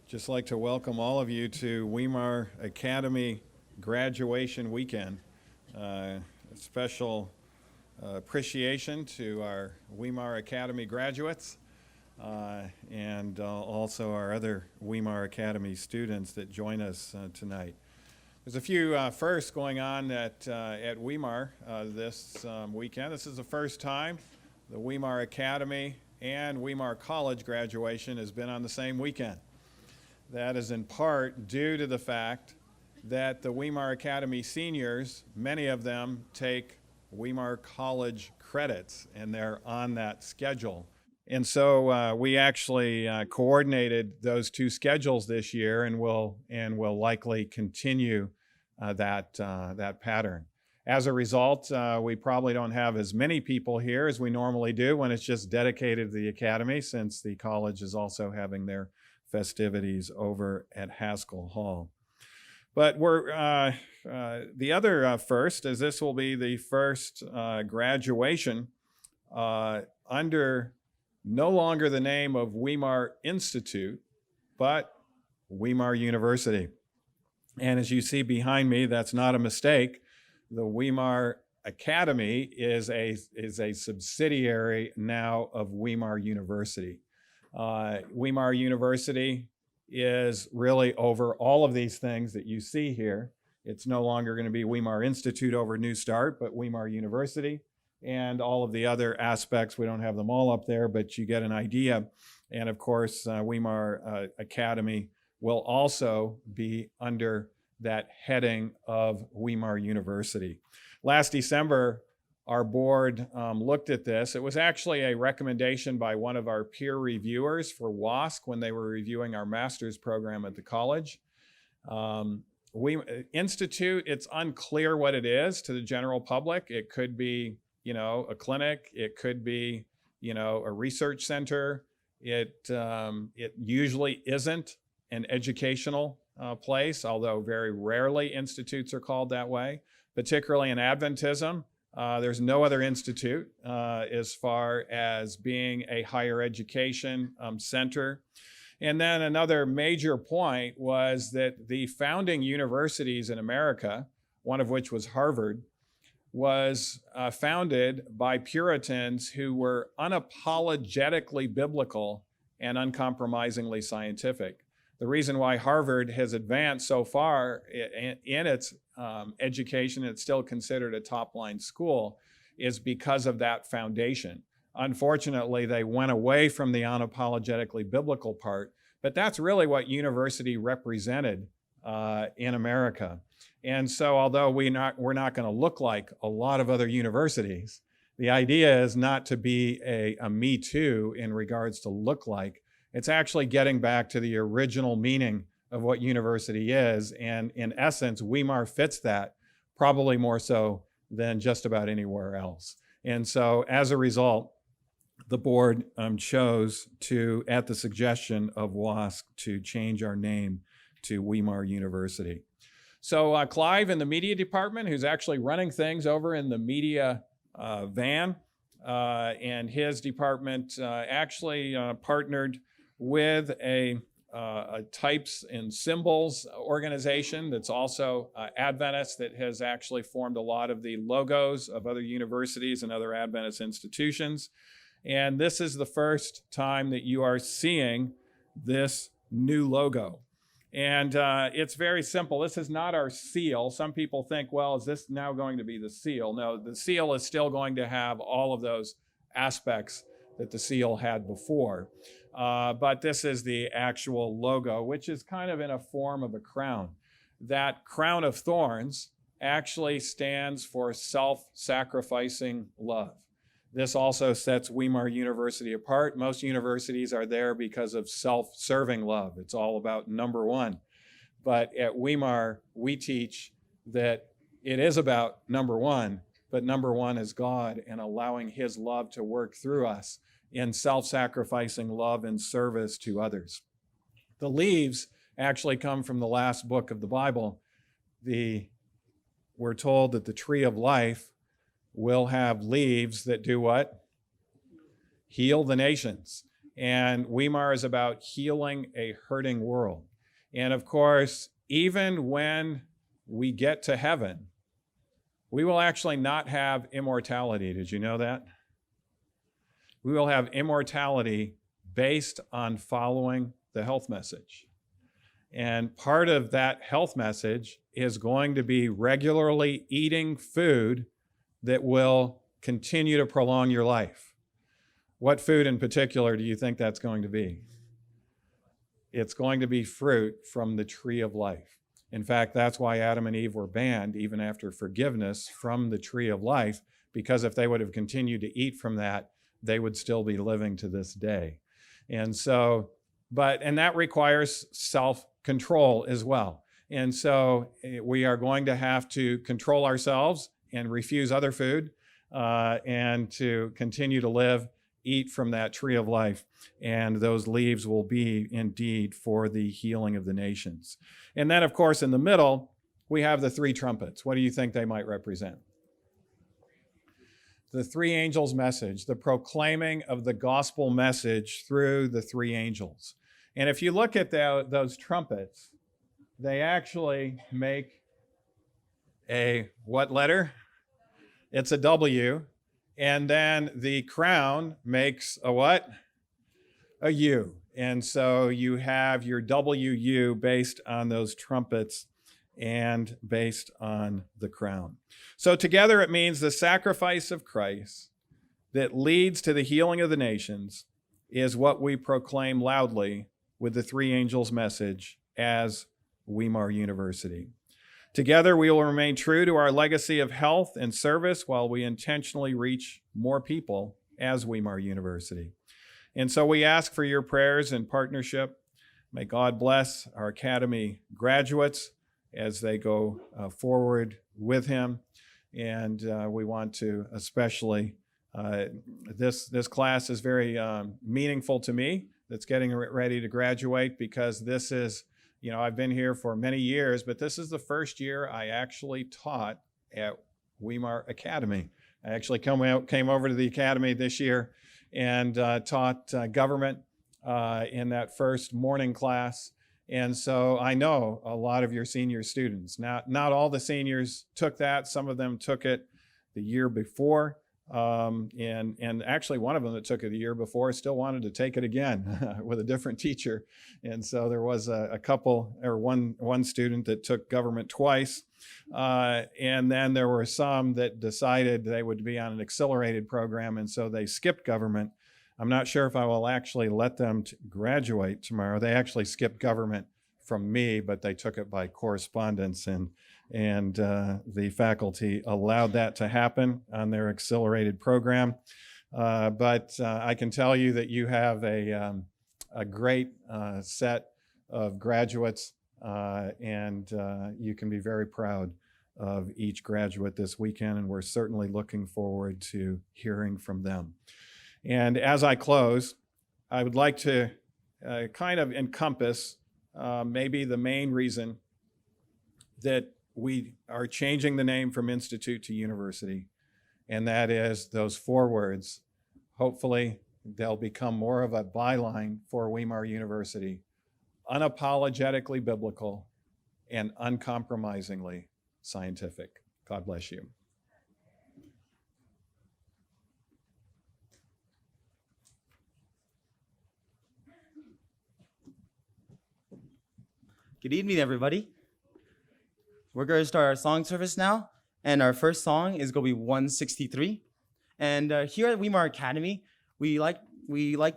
Just like to welcome all of you to Weimar Academy graduation weekend. A special appreciation to our Weimar Academy graduates and also our other Weimar Academy students that join us tonight. There's a few firsts going on at Weimar this weekend. This is the first time the Weimar Academy and Weimar College graduation has been on the same weekend. That is in part due to the fact that the Weimar Academy seniors, many of them take Weimar College credits, and they're on that schedule. And so we actually coordinated those two schedules this year, and will likely continue that pattern. As a result, we probably don't have as many people here as we normally do when it's just dedicated to the academy, since the college is also having their festivities over at Haskell Hall. But we're the other first, as this will be the first graduation under no longer the name of Weimar Institute, but Weimar University. And as you see behind me, that's not a mistake. The Weimar Academy is a subsidiary now of Weimar University. Weimar University is really over all of these things that you see here. It's no longer going to be Weimar Institute over New Start, but Weimar University, and all of the other aspects. We don't have them all up there, but you get an idea. And of course, Weimar Academy will also be under that heading of Weimar University. Last December, our board looked at this. It was actually a recommendation by one of our peer reviewers for WASC when they were reviewing our master's program at the college. Institute, it's unclear what it is to the general public. It could be, a clinic. It could be, a research center. It usually isn't an educational place, although very rarely institutes are called that way, particularly in Adventism. There's no other institute as far as being a higher education center. And then another major point was that the founding universities in America, one of which was Harvard, was founded by Puritans who were unapologetically biblical and uncompromisingly scientific. The reason why Harvard has advanced so far in its education, it's still considered a top-line school, is because of that foundation. Unfortunately, they went away from the unapologetically biblical part, but that's really what university represented in America. And so although we're not going to look like a lot of other universities, the idea is not to be a me too in regards to look like. It's actually getting back to the original meaning of what university is. And in essence, Weimar fits that probably more so than just about anywhere else. And so as a result, the board chose to, at the suggestion of WASC, to change our name to Weimar University. So Clive in the media department, who's actually running things over in the media van, and his department actually partnered with a types and symbols organization that's also Adventist, that has actually formed a lot of the logos of other universities and other Adventist institutions. And this is the first time that you are seeing this new logo. And it's very simple. This is not our seal. Some people think, well, is this now going to be the seal? No, the seal is still going to have all of those aspects that the seal had before. But this is the actual logo, which is kind of in a form of a crown. That crown of thorns actually stands for self-sacrificing love. This also sets Weimar University apart. Most universities are there because of self-serving love. It's all about number one. But at Weimar, we teach that it is about number one, but number one is God, and allowing His love to work through us in self-sacrificing love and service to others. The leaves actually come from the last book of the Bible. We're told that the tree of life will have leaves that do what? Heal the nations. And Weimar is about healing a hurting world. And of course, even when we get to heaven, we will actually not have immortality. Did you know that? We will have immortality based on following the health message. And part of that health message is going to be regularly eating food that will continue to prolong your life. What food in particular do you think that's going to be? It's going to be fruit from the tree of life. In fact, that's why Adam and Eve were banned, even after forgiveness, from the tree of life, because if they would have continued to eat from that, they would still be living to this day. And so, and that requires self-control as well. And so we are going to have to control ourselves and refuse other food and to continue to eat from that tree of life. And those leaves will be indeed for the healing of the nations. And then, of course, in the middle, we have the three trumpets. What do you think they might represent? The three angels' message, the proclaiming of the gospel message through the three angels. And if you look at those trumpets, they actually make a what letter? It's a W. And then the crown makes a what? A U. And so you have your WU based on those trumpets and based on the crown. So together it means the sacrifice of Christ that leads to the healing of the nations is what we proclaim loudly with the three angels' message as Weimar University. Together we will remain true to our legacy of health and service while we intentionally reach more people as Weimar University. And so we ask for your prayers and partnership. May God bless our Academy graduates as they go forward with him. And we want to especially, this class is very meaningful to me that's getting ready to graduate, because this is, I've been here for many years, but this is the first year I actually taught at Weimar Academy. I actually came over to the Academy this year and taught government in that first morning class. And so I know a lot of your senior students. Not all the seniors took that. Some of them took it the year before. And actually one of them that took it the year before still wanted to take it again with a different teacher. And so there was a couple, or one student that took government twice. And then there were some that decided they would be on an accelerated program, and so they skipped government. I'm not sure if I will actually let them graduate tomorrow. They actually skipped government from me, but they took it by correspondence, and the faculty allowed that to happen on their accelerated program. But I can tell you that you have a great set of graduates, and you can be very proud of each graduate this weekend, and we're certainly looking forward to hearing from them. And as I close, I would like to kind of encompass maybe the main reason that we are changing the name from institute to university, and that is those 4 words. Hopefully, they'll become more of a byline for Weimar University: unapologetically biblical and uncompromisingly scientific. God bless you. Good evening, everybody. We're going to start our song service now, and our first song is going to be 163. And here at Weimar Academy, we like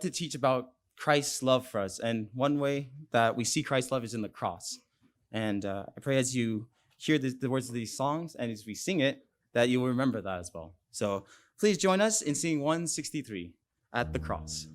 to teach about Christ's love for us, and one way that we see Christ's love is in the cross. And I pray as you hear the words of these songs and as we sing it, that you will remember that as well. So please join us in singing 163, At the Cross.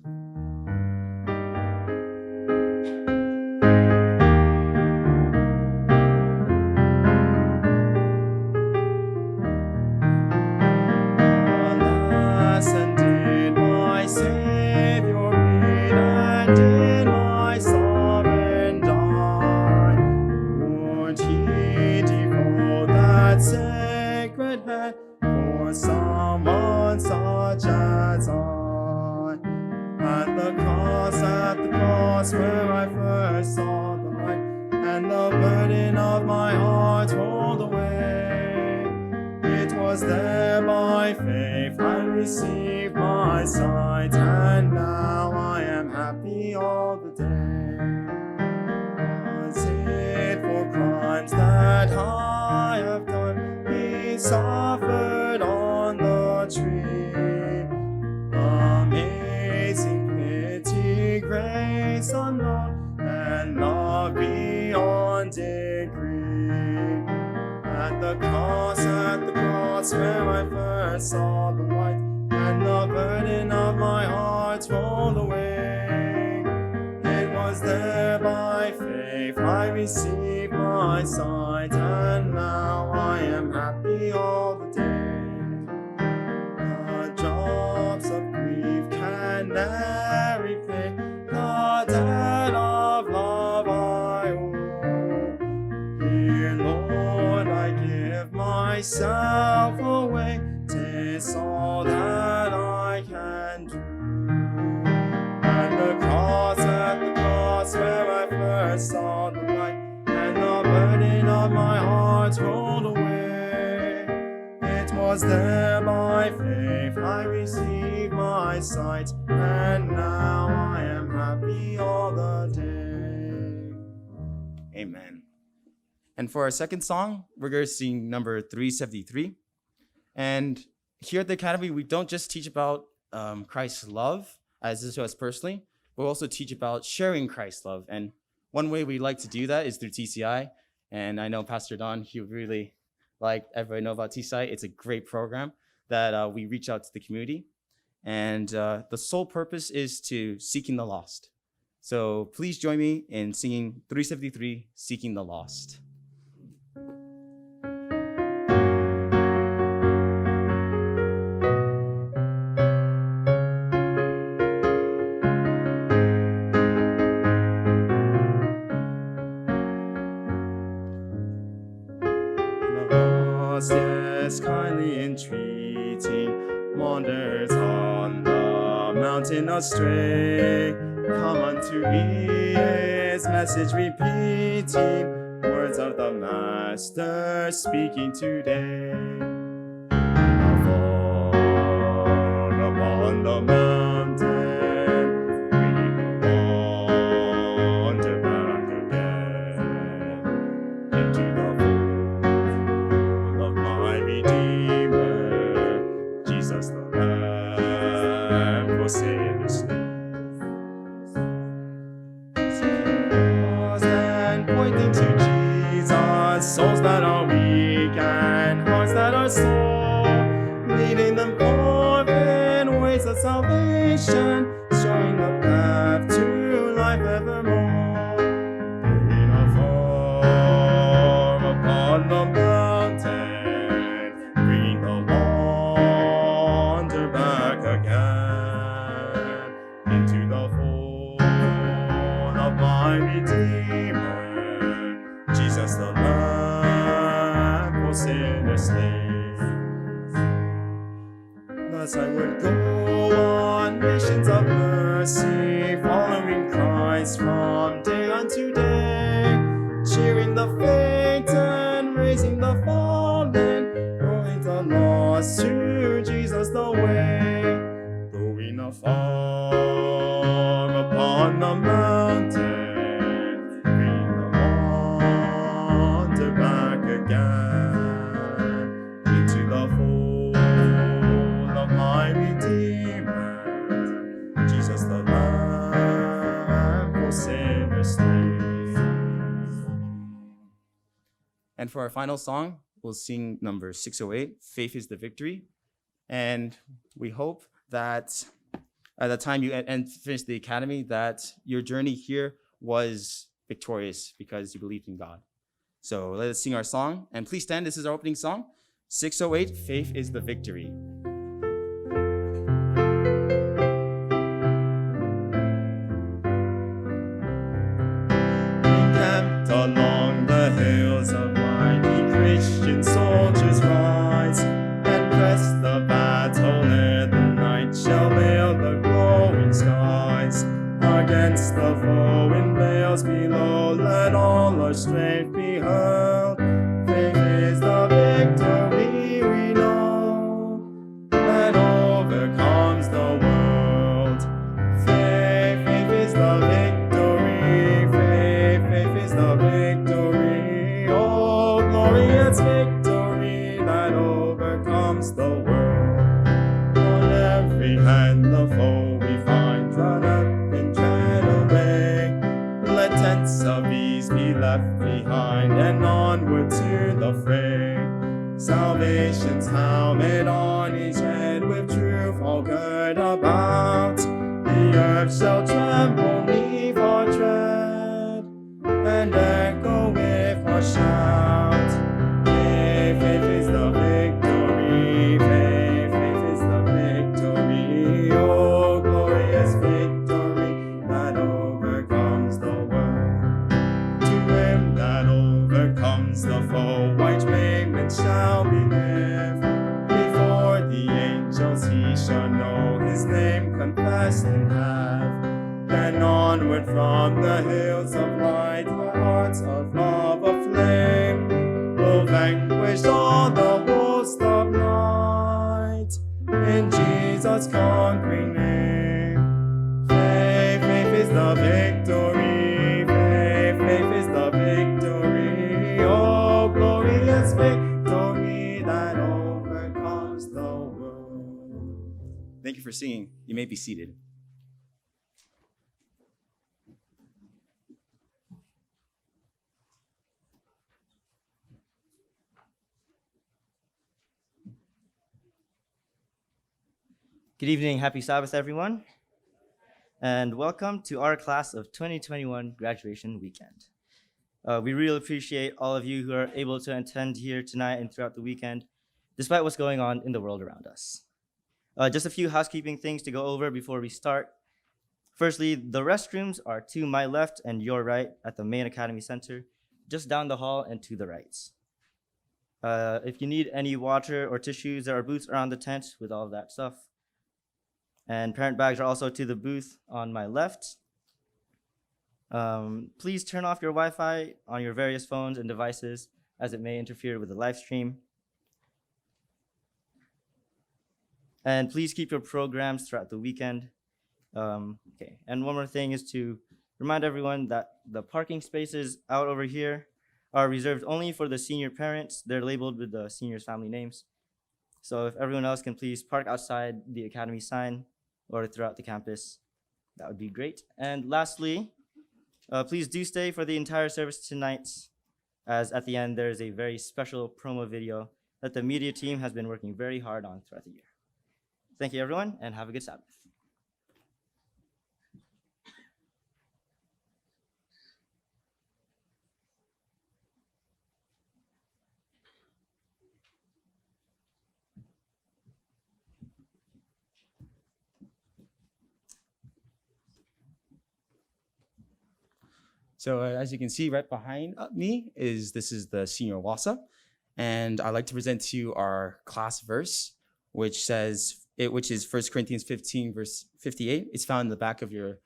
For someone such as I, at the cross where I first saw the light, and the burden of my heart rolled away. It was there by faith I received my sight, and now I am happy all the day. Was it for crimes that I have done? He suffered on the tree. Amazing pity, grace unknown, and love beyond degree. At the cross, where I first saw the light, and the burden of my heart rolled away. It was there by faith I received my sight, and now I am happy all the day. The drops of grief can never repay the debt of love I owe. Here, Lord, I give myself away. 'Tis all that I can do. At the cross, where I first saw the light, and the burden of my heart rolled away. It was there by faith I received my sight, and now I am happy all the day. Amen. And for our second song, we're going to sing number 373. And here at the Academy, we don't just teach about Christ's love, as this to us personally, but we also teach about sharing Christ's love. And one way we like to do that is through TCI. And I know Pastor Don, he would really like everybody know about TCI. It's a great program that we reach out to the community. And the sole purpose is to seeking the lost. So please join me in singing 373, Seeking the Lost. Yes, kindly entreating, wanders on the mountain astray. Come unto me, his message repeating, words of the Master speaking today. Fall upon the mountain, bringing the wonder back again into the Redeemer, Jesus the Lamb for sinners. And pointing to Jesus, souls that are weak and hearts that are sore, leading them forth in ways of salvation, showing the path to life evermore. In a form upon the mountain, bringing the wonder back again into the fold of my Redeemer, Jesus the Lamb for sinners slain. Thus I would go on missions of mercy, following Christ from day unto day, cheering the fainting, raising the fallen, rolling the lost to Jesus the way. Going afar upon the mountain, bring the wonder back again into the fold of my Redeemer, Jesus the Lamb for sinners slain. And for our final song, we'll sing number 608, Faith is the Victory. And we hope that at the time you finish the academy, that your journey here was victorious because you believed in God. So let us sing our song. And please stand. This is our opening song, 608, Faith is the Victory. Encamped along the hills of mighty Christian soldiers rise, and press the battle ere the night shall veil the glowing skies. Against the foe vales below, let all our strength be hurled. Faith is the victory we know that overcomes the world. Faith is the victory. Faith is the victory. Oh, glorious victory that overcomes the world. On every hand the foe we find drawn up and dread array. Let tents of ease be left behind and onward to the fray. Salvation's helmet on each head with truth all girt about. The earth shall tremble neath our tread and echo with our shout. Faith is the victory. Faith is the victory. Oh, glorious victory that overcomes the world. To him that overcomes the foe, white raiment shall be given. Before the angels he shall know his name confessed and have. Then onward from the hills of light, the hearts of love aflame will vanquish all the host of night in Jesus' conquering name. Faith is the victory. Faith is the victory. Oh, glorious victory that overcomes the world. Thank you for singing. You may be seated. Good evening, happy Sabbath, everyone, and welcome to our class of 2021 graduation weekend. We really appreciate all of you who are able to attend here tonight and throughout the weekend, despite what's going on in the world around us. Just a few housekeeping things to go over before we start. Firstly, the restrooms are to my left and your right at the main Academy Center, just down the hall and to the right. If you need any water or tissues, there are booths around the tent with all of that stuff. And parent bags are also to the booth on my left. Please turn off your Wi-Fi on your various phones and devices as it may interfere with the live stream. And please keep your programs throughout the weekend. Okay, and one more thing is to remind everyone that the parking spaces out over here are reserved only for the senior parents. They're labeled with the seniors' family names. So if everyone else can please park outside the Academy sign or throughout the campus, that would be great. And lastly, please do stay for the entire service tonight, as at the end there is a very special promo video that the media team has been working very hard on throughout the year. Thank you, everyone, and have a good Sabbath. So as you can see right behind me this is the senior WASA, and I'd like to present to you our class verse, which is 1 Corinthians 15 verse 58. It's found in the back of your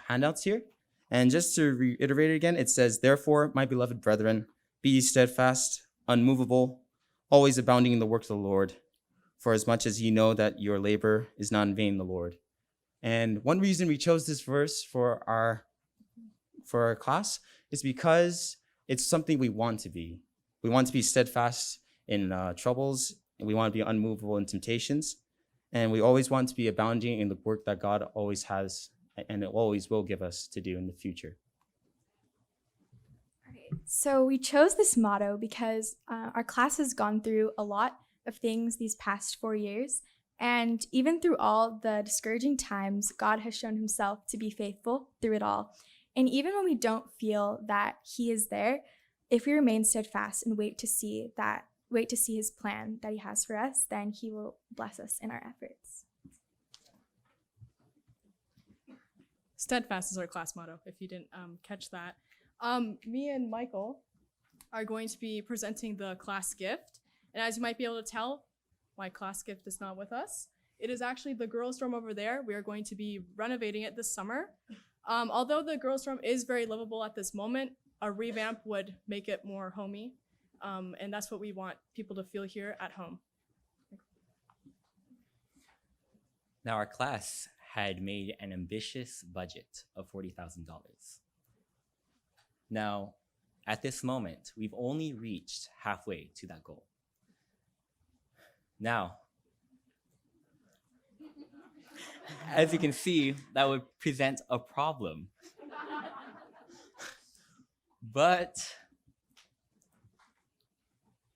handouts here. And just to reiterate it again, it says, "Therefore, my beloved brethren, be ye steadfast, unmovable, always abounding in the work of the Lord, for as much as ye know that your labor is not in vain in the Lord." And one reason we chose this verse for our class is because it's something we want to be. We want to be steadfast in troubles, and we want to be unmovable in temptations, and we always want to be abounding in the work that God always has and it always will give us to do in the future. All right. So we chose this motto because our class has gone through a lot of things these past 4 years, and even through all the discouraging times, God has shown himself to be faithful through it all. And even when we don't feel that he is there, if we remain steadfast and wait to see his plan that he has for us, then he will bless us in our efforts. Steadfast is our class motto, if you didn't catch that. Me and Michael are going to be presenting the class gift. And as you might be able to tell, my class gift is not with us. It is actually the girls' dorm over there. We are going to be renovating it this summer. Although the girls' room is very livable at this moment, a revamp would make it more homey. And that's what we want people to feel here at home. Now, our class had made an ambitious budget of $40,000. Now, at this moment, we've only reached halfway to that goal. Now, as you can see, that would present a problem. But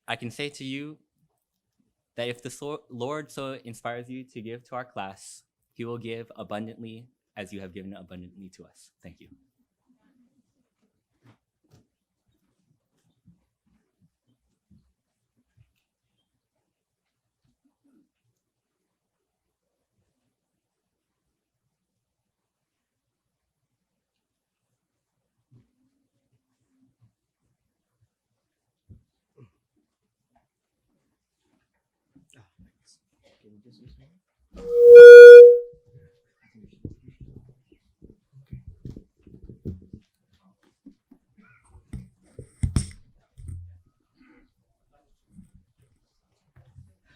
I can say to you that if the Lord so inspires you to give to our class, he will give abundantly as you have given abundantly to us. Thank you.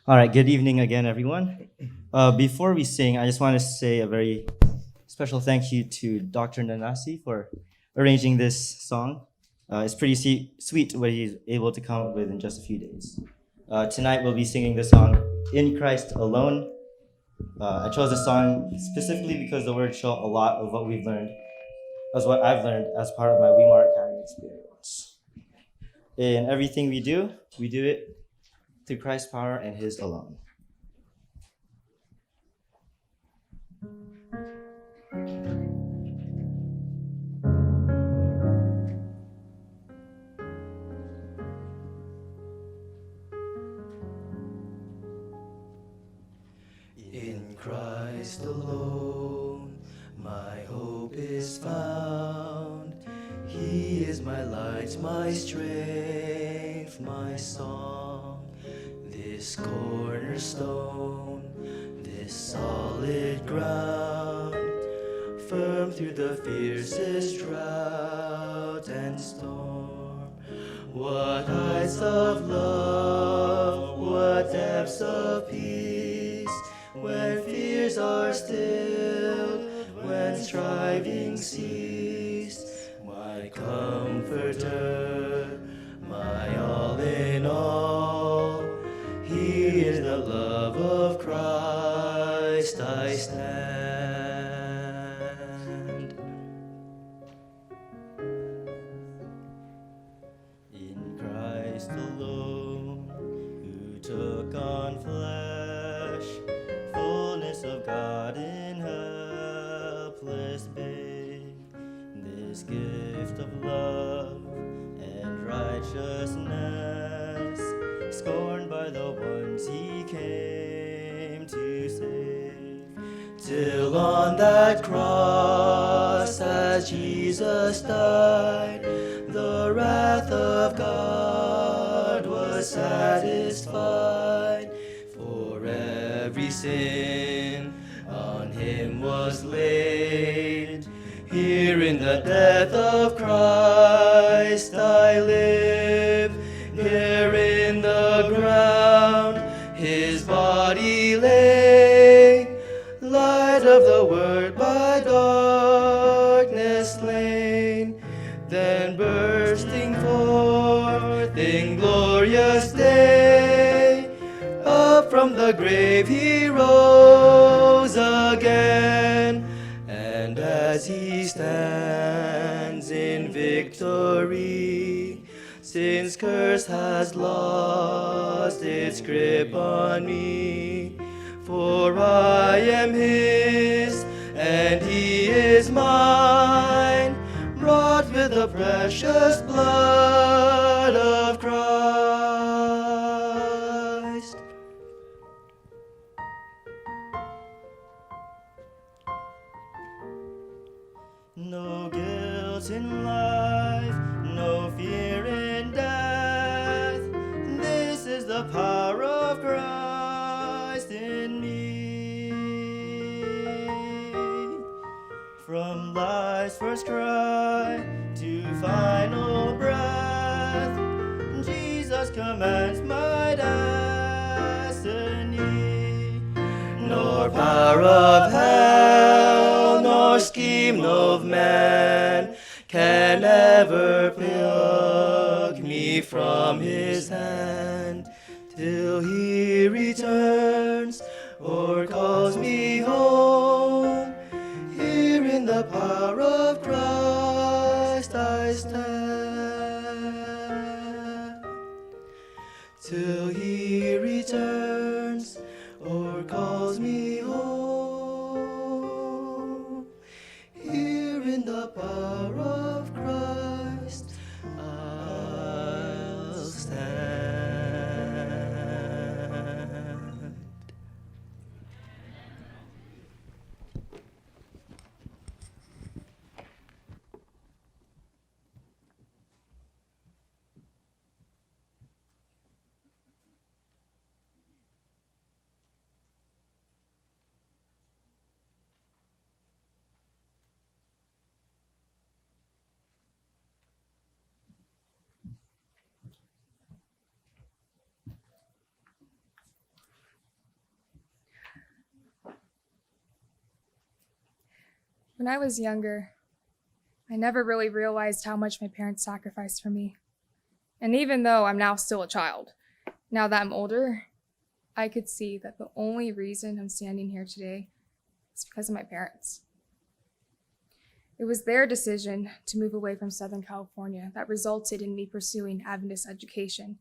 All right, good evening again, everyone. Before we sing, I just want to say a very special thank you to Dr. Nanasi for arranging this song. It's pretty sweet what he's able to come up with in just a few days. Tonight we'll be singing the song In Christ Alone. I chose this song specifically because the words show a lot of what we've learned, as what I've learned as part of my Weimar Academy experience. In everything we do it through Christ's power and his alone. In Christ alone, my hope is found. He is my light, my strength, my song. This cornerstone, this solid ground, firm through the fiercest drought and storm. What heights of love, what depths of peace, when fears are stilled, when striving cease. My comforter, my all in all, he is the love of Christ I stand. In Christ alone, who took on flesh, fullness of God in helpless babe, this gift of love and righteousness, scorned by the ones he came to save. Till on that cross, as Jesus died, the wrath of God was satisfied. For every sin on him was laid. Here in the death of Christ I live. Here in the ground his body lay. Light of the word by darkness slain, then bursting forth in glorious day, up from the grave he rose again. And as he stands in victory, sin's curse has lost its grip on me. For I am his, and he is mine, brought with the precious blood of Christ. No guilt in life, no fear in death. This is the power of Christ in me. From life life's first cry to final breath, Jesus commands my destiny. Nor power of hell, nor scheme of man can ever pluck me from his hand, till he returns or calls me home. Here in the power of Christ I stand, till he returns or calls me home. Here in the power of Christ I'll stand. When I was younger, I never really realized how much my parents sacrificed for me. And even though I'm now still a child, now that I'm older, I could see that the only reason I'm standing here today is because of my parents. It was their decision to move away from Southern California that resulted in me pursuing Adventist education.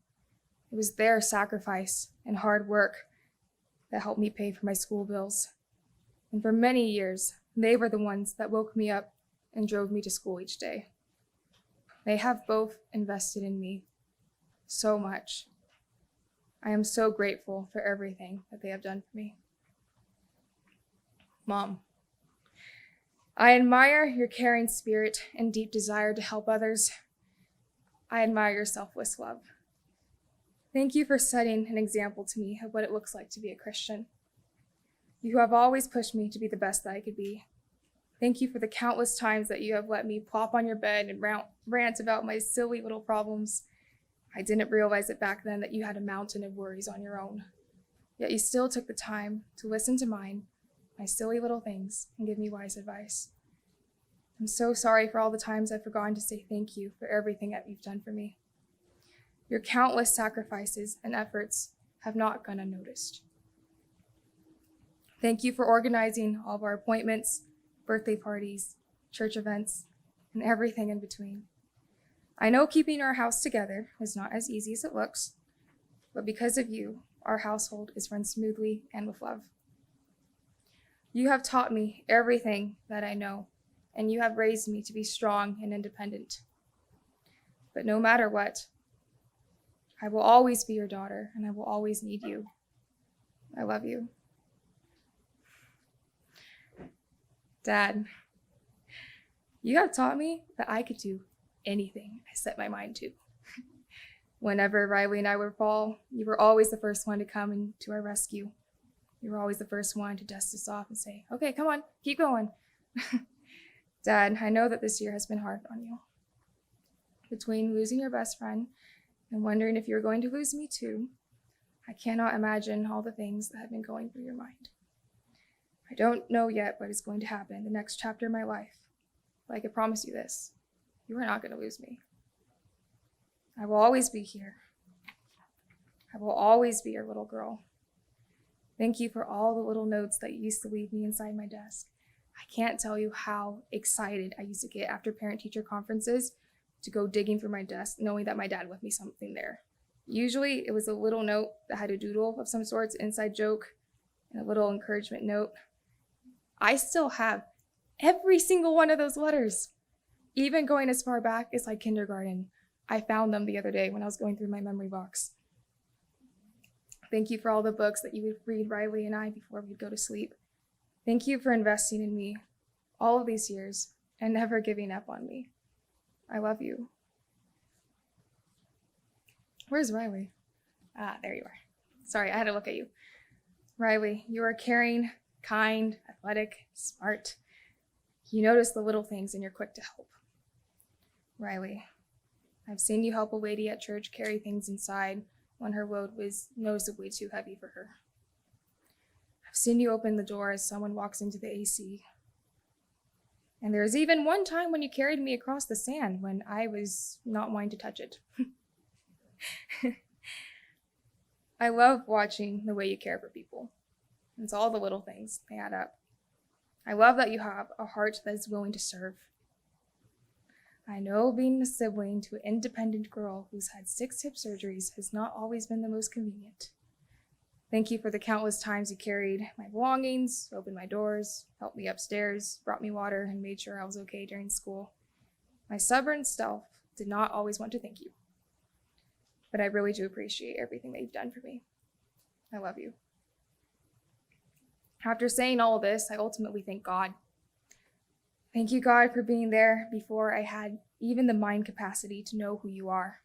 It was their sacrifice and hard work that helped me pay for my school bills. And for many years, they were the ones that woke me up and drove me to school each day. They have both invested in me so much. I am so grateful for everything that they have done for me. Mom, I admire your caring spirit and deep desire to help others. I admire your selfless love. Thank you for setting an example to me of what it looks like to be a Christian. You have always pushed me to be the best that I could be. Thank you for the countless times that you have let me plop on your bed and rant about my silly little problems. I didn't realize it back then that you had a mountain of worries on your own. Yet you still took the time to listen to mine, my silly little things, and give me wise advice. I'm so sorry for all the times I've forgotten to say thank you for everything that you've done for me. Your countless sacrifices and efforts have not gone unnoticed. Thank you for organizing all of our appointments, birthday parties, church events, and everything in between. I know keeping our house together is not as easy as it looks, but because of you, our household is run smoothly and with love. You have taught me everything that I know, and you have raised me to be strong and independent. But no matter what, I will always be your daughter, and I will always need you. I love you. Dad, you have taught me that I could do anything I set my mind to. Whenever Riley and I would fall, you were always the first one to come and to our rescue. You were always the first one to dust us off and say, okay, come on, keep going. Dad, I know that this year has been hard on you. Between losing your best friend and wondering if you're going to lose me too, I cannot imagine all the things that have been going through your mind. I don't know yet what is going to happen in the next chapter of my life, but I can promise you this, you are not going to lose me. I will always be here. I will always be your little girl. Thank you for all the little notes that you used to leave me inside my desk. I can't tell you how excited I used to get after parent-teacher conferences to go digging through my desk, knowing that my dad left me something there. Usually it was a little note that had a doodle of some sorts, inside joke, and a little encouragement note. I still have every single one of those letters, even going as far back as like kindergarten. I found them the other day when I was going through my memory box. Thank you for all the books that you would read Riley and I before we'd go to sleep. Thank you for investing in me all of these years and never giving up on me. I love you. Where's Riley? Ah, there you are. Sorry, I had to look at you. Riley, you are caring, kind, athletic, smart. You notice the little things and you're quick to help. Riley, I've seen you help a lady at church carry things inside when her load was noticeably too heavy for her. I've seen you open the door as someone walks into the AC. And there was even one time when you carried me across the sand when I was not wanting to touch it. I love watching the way you care for people. It's all the little things, they add up. I love that you have a heart that is willing to serve. I know being a sibling to an independent girl who's had 6 hip surgeries has not always been the most convenient. Thank you for the countless times you carried my belongings, opened my doors, helped me upstairs, brought me water, and made sure I was okay during school. My stubborn self did not always want to thank you, but I really do appreciate everything that you've done for me. I love you. After saying all of this, I ultimately thank God. Thank you, God, for being there before I had even the mind capacity to know who you are.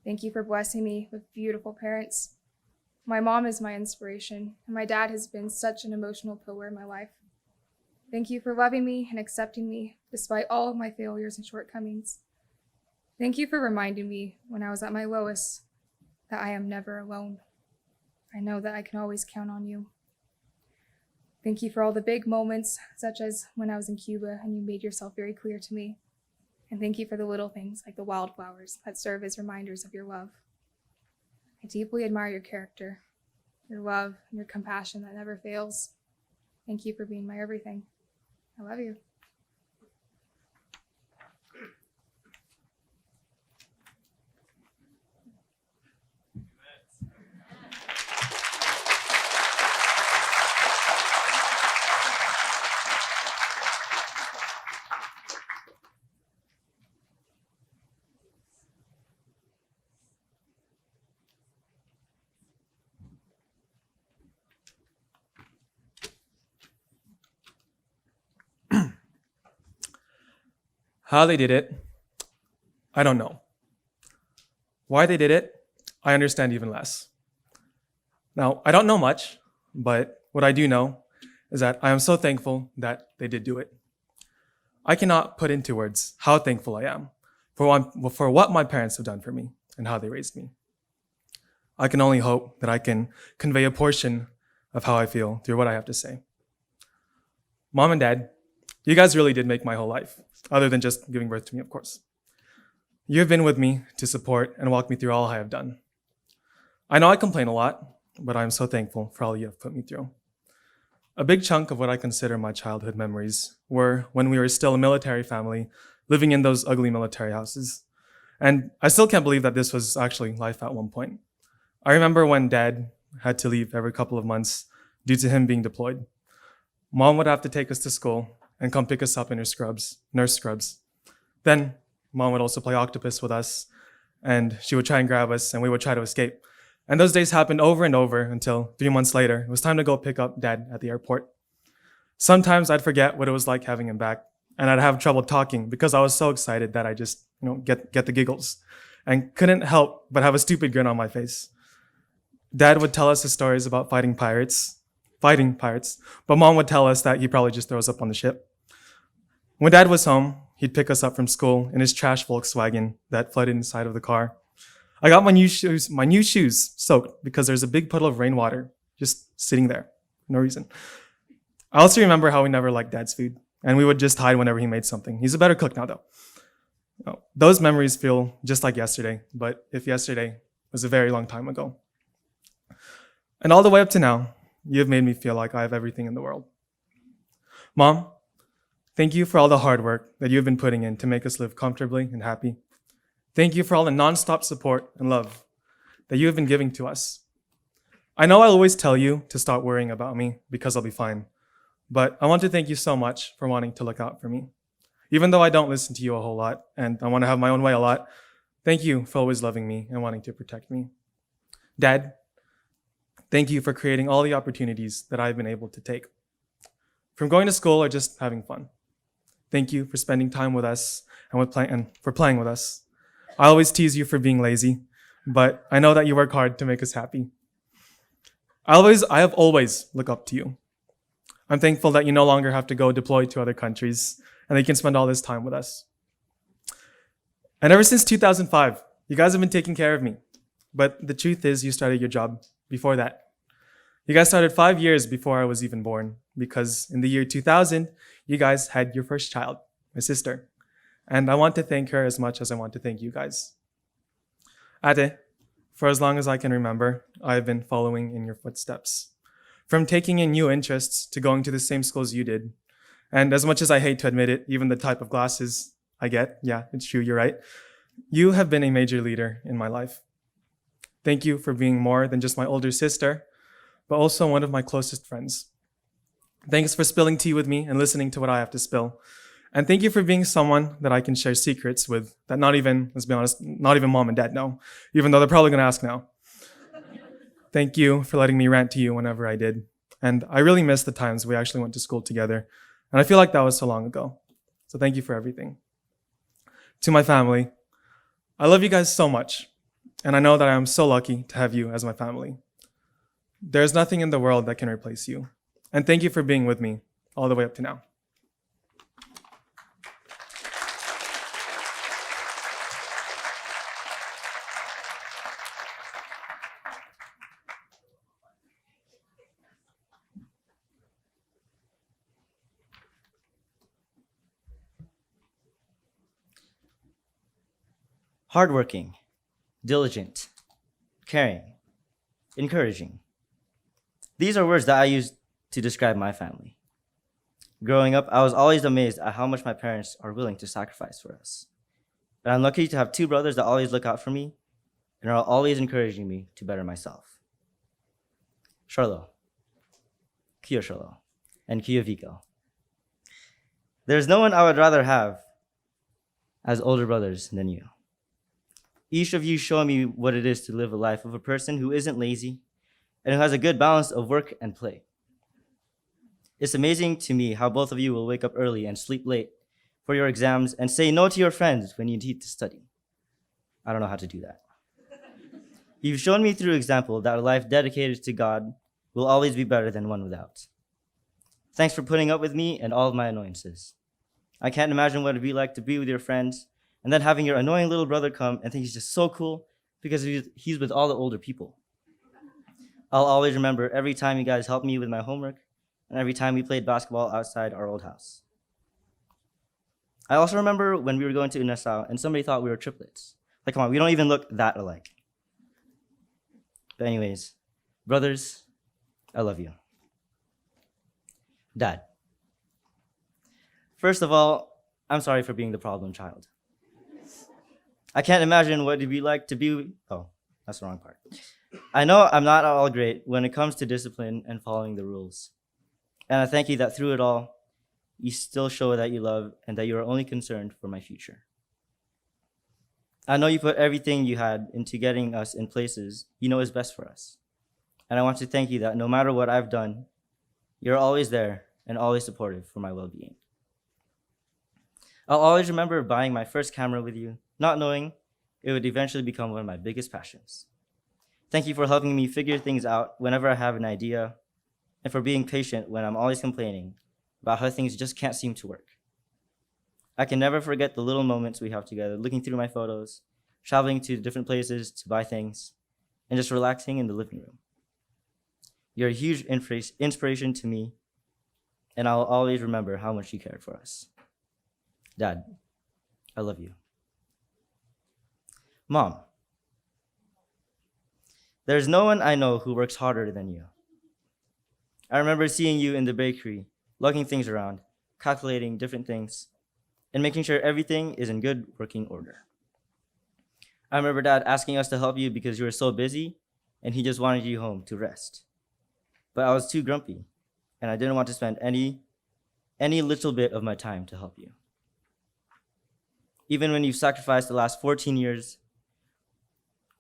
Thank you for blessing me with beautiful parents. My mom is my inspiration, and my dad has been such an emotional pillar in my life. Thank you for loving me and accepting me despite all of my failures and shortcomings. Thank you for reminding me when I was at my lowest that I am never alone. I know that I can always count on you. Thank you for all the big moments, such as when I was in Cuba and you made yourself very clear to me. And thank you for the little things like the wildflowers that serve as reminders of your love. I deeply admire your character, your love, and your compassion that never fails. Thank you for being my everything. I love you. How they did it, I don't know. Why they did it, I understand even less. Now, I don't know much, but what I do know is that I am so thankful that they did do it. I cannot put into words how thankful I am for what my parents have done for me and how they raised me. I can only hope that I can convey a portion of how I feel through what I have to say. Mom and Dad, you guys really did make my whole life, other than just giving birth to me, of course. You have been with me to support and walk me through all I have done. I know I complain a lot, but I'm so thankful for all you have put me through. A big chunk of what I consider my childhood memories were when we were still a military family, living in those ugly military houses. And I still can't believe that this was actually life at one point. I remember when Dad had to leave every couple of months due to him being deployed. Mom would have to take us to school and come pick us up in her nurse scrubs. Then Mom would also play octopus with us, and she would try and grab us, and we would try to escape. And those days happened over and over until 3 months later, it was time to go pick up Dad at the airport. Sometimes I'd forget what it was like having him back, and I'd have trouble talking because I was so excited that I just, get the giggles, and couldn't help but have a stupid grin on my face. Dad would tell us his stories about fighting pirates, but Mom would tell us that he probably just throws up on the ship. When Dad was home, he'd pick us up from school in his trash Volkswagen that flooded inside of the car. I got my new shoes soaked because there's a big puddle of rainwater just sitting there, no reason. I also remember how we never liked Dad's food, and we would just hide whenever he made something. He's a better cook now, though. Those memories feel just like yesterday, but if yesterday was a very long time ago. And all the way up to now, you have made me feel like I have everything in the world. Mom, thank you for all the hard work that you have been putting in to make us live comfortably and happy. Thank you for all the nonstop support and love that you have been giving to us. I know I'll always tell you to stop worrying about me because I'll be fine, but I want to thank you so much for wanting to look out for me. Even though I don't listen to you a whole lot and I want to have my own way a lot, thank you for always loving me and wanting to protect me. Dad, thank you for creating all the opportunities that I've been able to take, from going to school or just having fun. Thank you for spending time with us and for playing with us. I always tease you for being lazy, but I know that you work hard to make us happy. I have always looked up to you. I'm thankful that you no longer have to go deploy to other countries and that you can spend all this time with us. And ever since 2005, you guys have been taking care of me. But the truth is, you started your job before that. You guys started 5 years before I was even born, because in the year 2000, you guys had your first child, my sister. And I want to thank her as much as I want to thank you guys. Ate, for as long as I can remember, I have been following in your footsteps. From taking in new interests to going to the same schools you did. And as much as I hate to admit it, even the type of glasses I get, yeah, it's true, you're right. You have been a major leader in my life. Thank you for being more than just my older sister, but also one of my closest friends. Thanks for spilling tea with me and listening to what I have to spill. And thank you for being someone that I can share secrets with that not even, let's be honest, not even mom and dad know, even though they're probably gonna ask now. Thank you for letting me rant to you whenever I did. And I really miss the times we actually went to school together. And I feel like that was so long ago. So thank you for everything. To my family, I love you guys so much. And I know that I am so lucky to have you as my family. There's nothing in the world that can replace you. And thank you for being with me all the way up to now. Hardworking, diligent, caring, encouraging. These are words that I use to describe my family. Growing up, I was always amazed at how much my parents are willing to sacrifice for us. And I'm lucky to have two brothers that always look out for me and are always encouraging me to better myself. Charlo, Kia Charlo, and Kia Vico. There's no one I would rather have as older brothers than you. Each of you show me what it is to live a life of a person who isn't lazy and who has a good balance of work and play. It's amazing to me how both of you will wake up early and sleep late for your exams and say no to your friends when you need to study. I don't know how to do that. You've shown me through example that a life dedicated to God will always be better than one without. Thanks for putting up with me and all of my annoyances. I can't imagine what it'd be like to be with your friends and then having your annoying little brother come and think he's just so cool because he's with all the older people. I'll always remember every time you guys helped me with my homework and every time we played basketball outside our old house. I also remember when we were going to Nassau and somebody thought we were triplets. Like, come on, we don't even look that alike. But anyways, brothers, I love you. Dad. First of all, I'm sorry for being the problem child. I can't imagine what it'd be like to be, oh, that's the wrong part. I know I'm not all great when it comes to discipline and following the rules. And I thank you that through it all, you still show that you love and that you are only concerned for my future. I know you put everything you had into getting us in places you know is best for us. And I want to thank you that no matter what I've done, you're always there and always supportive for my well-being. I'll always remember buying my first camera with you, not knowing it would eventually become one of my biggest passions. Thank you for helping me figure things out whenever I have an idea, and for being patient when I'm always complaining about how things just can't seem to work. I can never forget the little moments we have together, looking through my photos, traveling to different places to buy things, and just relaxing in the living room. You're a huge inspiration to me, and I'll always remember how much you cared for us. Dad, I love you. Mom, there's no one I know who works harder than you. I remember seeing you in the bakery, lugging things around, calculating different things, and making sure everything is in good working order. I remember Dad asking us to help you because you were so busy and he just wanted you home to rest. But I was too grumpy, and I didn't want to spend any little bit of my time to help you. Even when you sacrificed the last 14 years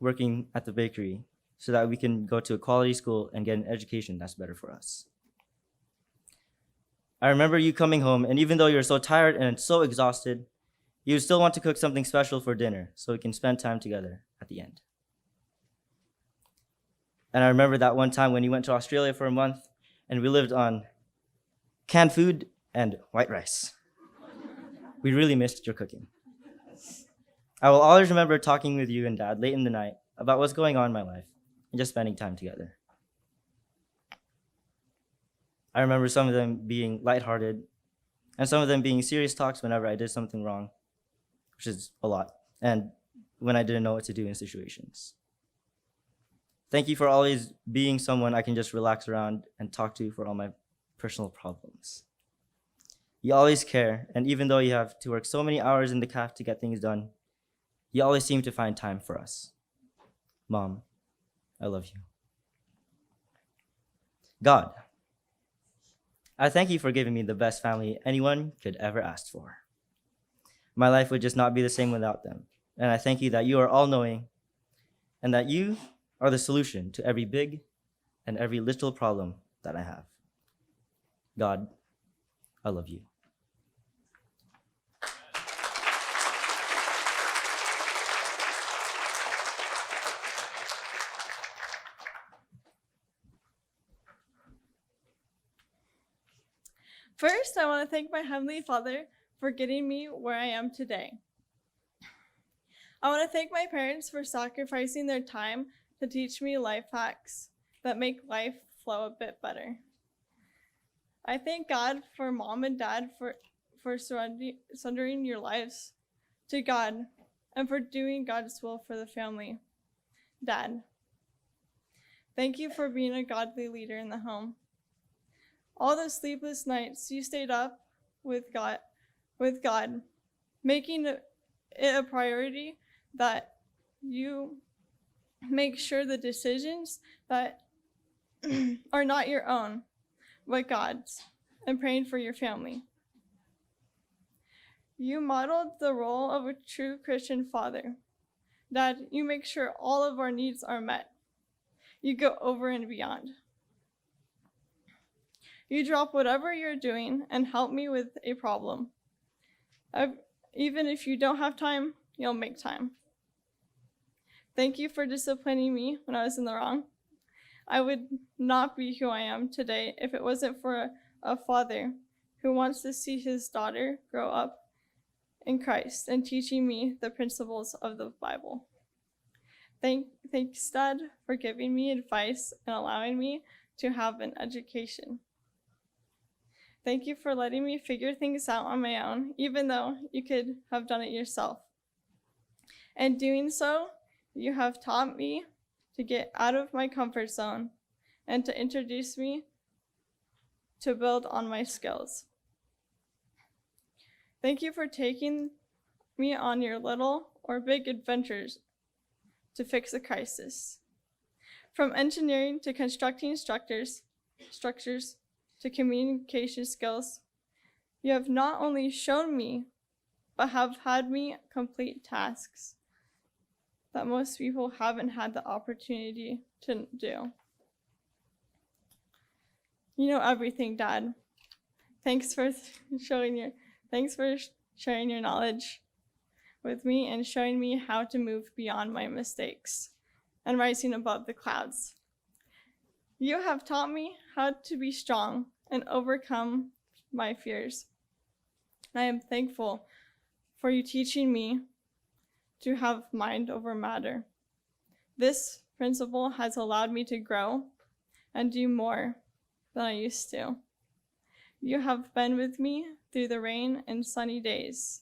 working at the bakery so that we can go to a quality school and get an education that's better for us. I remember you coming home, and even though you were so tired and so exhausted, you would still want to cook something special for dinner so we can spend time together at the end. And I remember that one time when you went to Australia for a month and we lived on canned food, and white rice. We really missed your cooking. I will always remember talking with you and Dad late in the night about what's going on in my life and just spending time together. I remember some of them being lighthearted and some of them being serious talks whenever I did something wrong, which is a lot, and when I didn't know what to do in situations. Thank you for always being someone I can just relax around and talk to for all my personal problems. You always care, and even though you have to work so many hours in the caf to get things done, you always seem to find time for us. Mom, I love you. God, I thank you for giving me the best family anyone could ever ask for. My life would just not be the same without them, and I thank you that you are all-knowing and that you are the solution to every big and every little problem that I have. God, I love you. First, I want to thank my Heavenly Father for getting me where I am today. I want to thank my parents for sacrificing their time to teach me life hacks that make life flow a bit better. I thank God for Mom and Dad for surrendering your lives to God and for doing God's will for the family. Dad, thank you for being a godly leader in the home. All the sleepless nights you stayed up with God, making it a priority that you make sure the decisions that are not your own, but God's, and praying for your family. You modeled the role of a true Christian father. Dad, you make sure all of our needs are met. You go over and beyond. You drop whatever you're doing and help me with a problem. Even if you don't have time, you'll make time. Thank you for disciplining me when I was in the wrong. I would not be who I am today if it wasn't for a father who wants to see his daughter grow up in Christ and teaching me the principles of the Bible. Thanks, Dad, for giving me advice and allowing me to have an education. Thank you for letting me figure things out on my own, even though you could have done it yourself. And doing so, you have taught me to get out of my comfort zone and to introduce me to build on my skills. Thank you for taking me on your little or big adventures to fix a crisis. From engineering to constructing structures to communication skills, you have not only shown me, but have had me complete tasks that most people haven't had the opportunity to do. You know everything, Dad. Thanks for sharing your knowledge with me and showing me how to move beyond my mistakes and rising above the clouds. You have taught me how to be strong and overcome my fears. I am thankful for you teaching me to have mind over matter. This principle has allowed me to grow and do more than I used to. You have been with me through the rain and sunny days.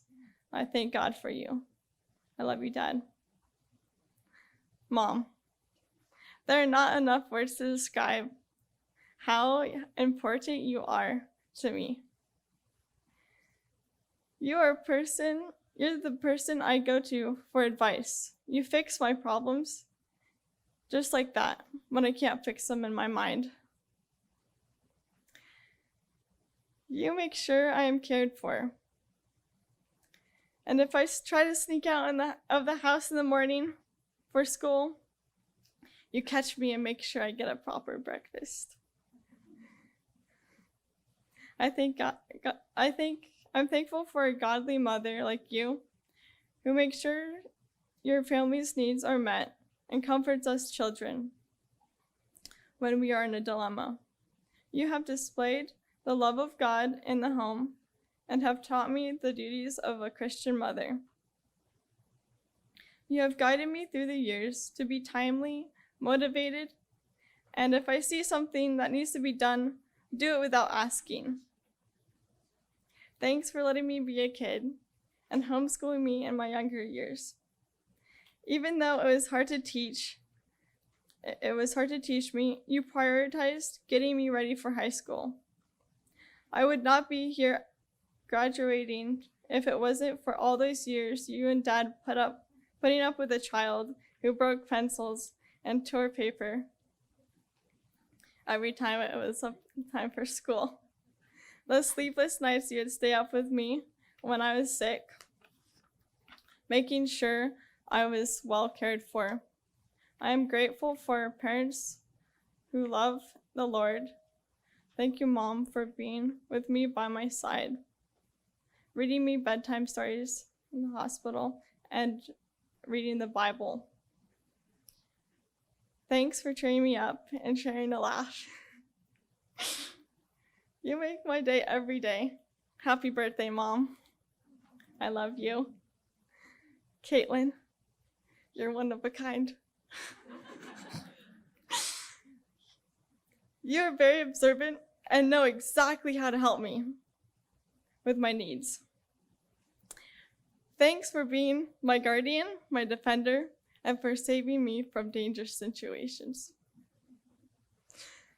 I thank God for you. I love you, Dad. Mom, there are not enough words to describe how important you are to me. You're the person I go to for advice. You fix my problems just like that when I can't fix them in my mind. You make sure I am cared for. And if I try to sneak out of the house in the morning for school, you catch me and make sure I get a proper breakfast. I'm thankful for a godly mother like you who makes sure your family's needs are met and comforts us children when we are in a dilemma. You have displayed the love of God in the home, and have taught me the duties of a Christian mother. You have guided me through the years to be timely, motivated, and if I see something that needs to be done, do it without asking. Thanks for letting me be a kid and homeschooling me in my younger years. Even though it was hard to teach me, you prioritized getting me ready for high school. I would not be here graduating if it wasn't for all those years you and Dad putting up with a child who broke pencils and tore paper every time it was time for school. Those sleepless nights you would stay up with me when I was sick, making sure I was well cared for. I am grateful for parents who love the Lord. Thank you, Mom, for being with me by my side, reading me bedtime stories in the hospital, and reading the Bible. Thanks for cheering me up and sharing a laugh. You make my day every day. Happy birthday, Mom. I love you. Caitlin, you're one of a kind. You are very observant and know exactly how to help me with my needs. Thanks for being my guardian, my defender, and for saving me from dangerous situations.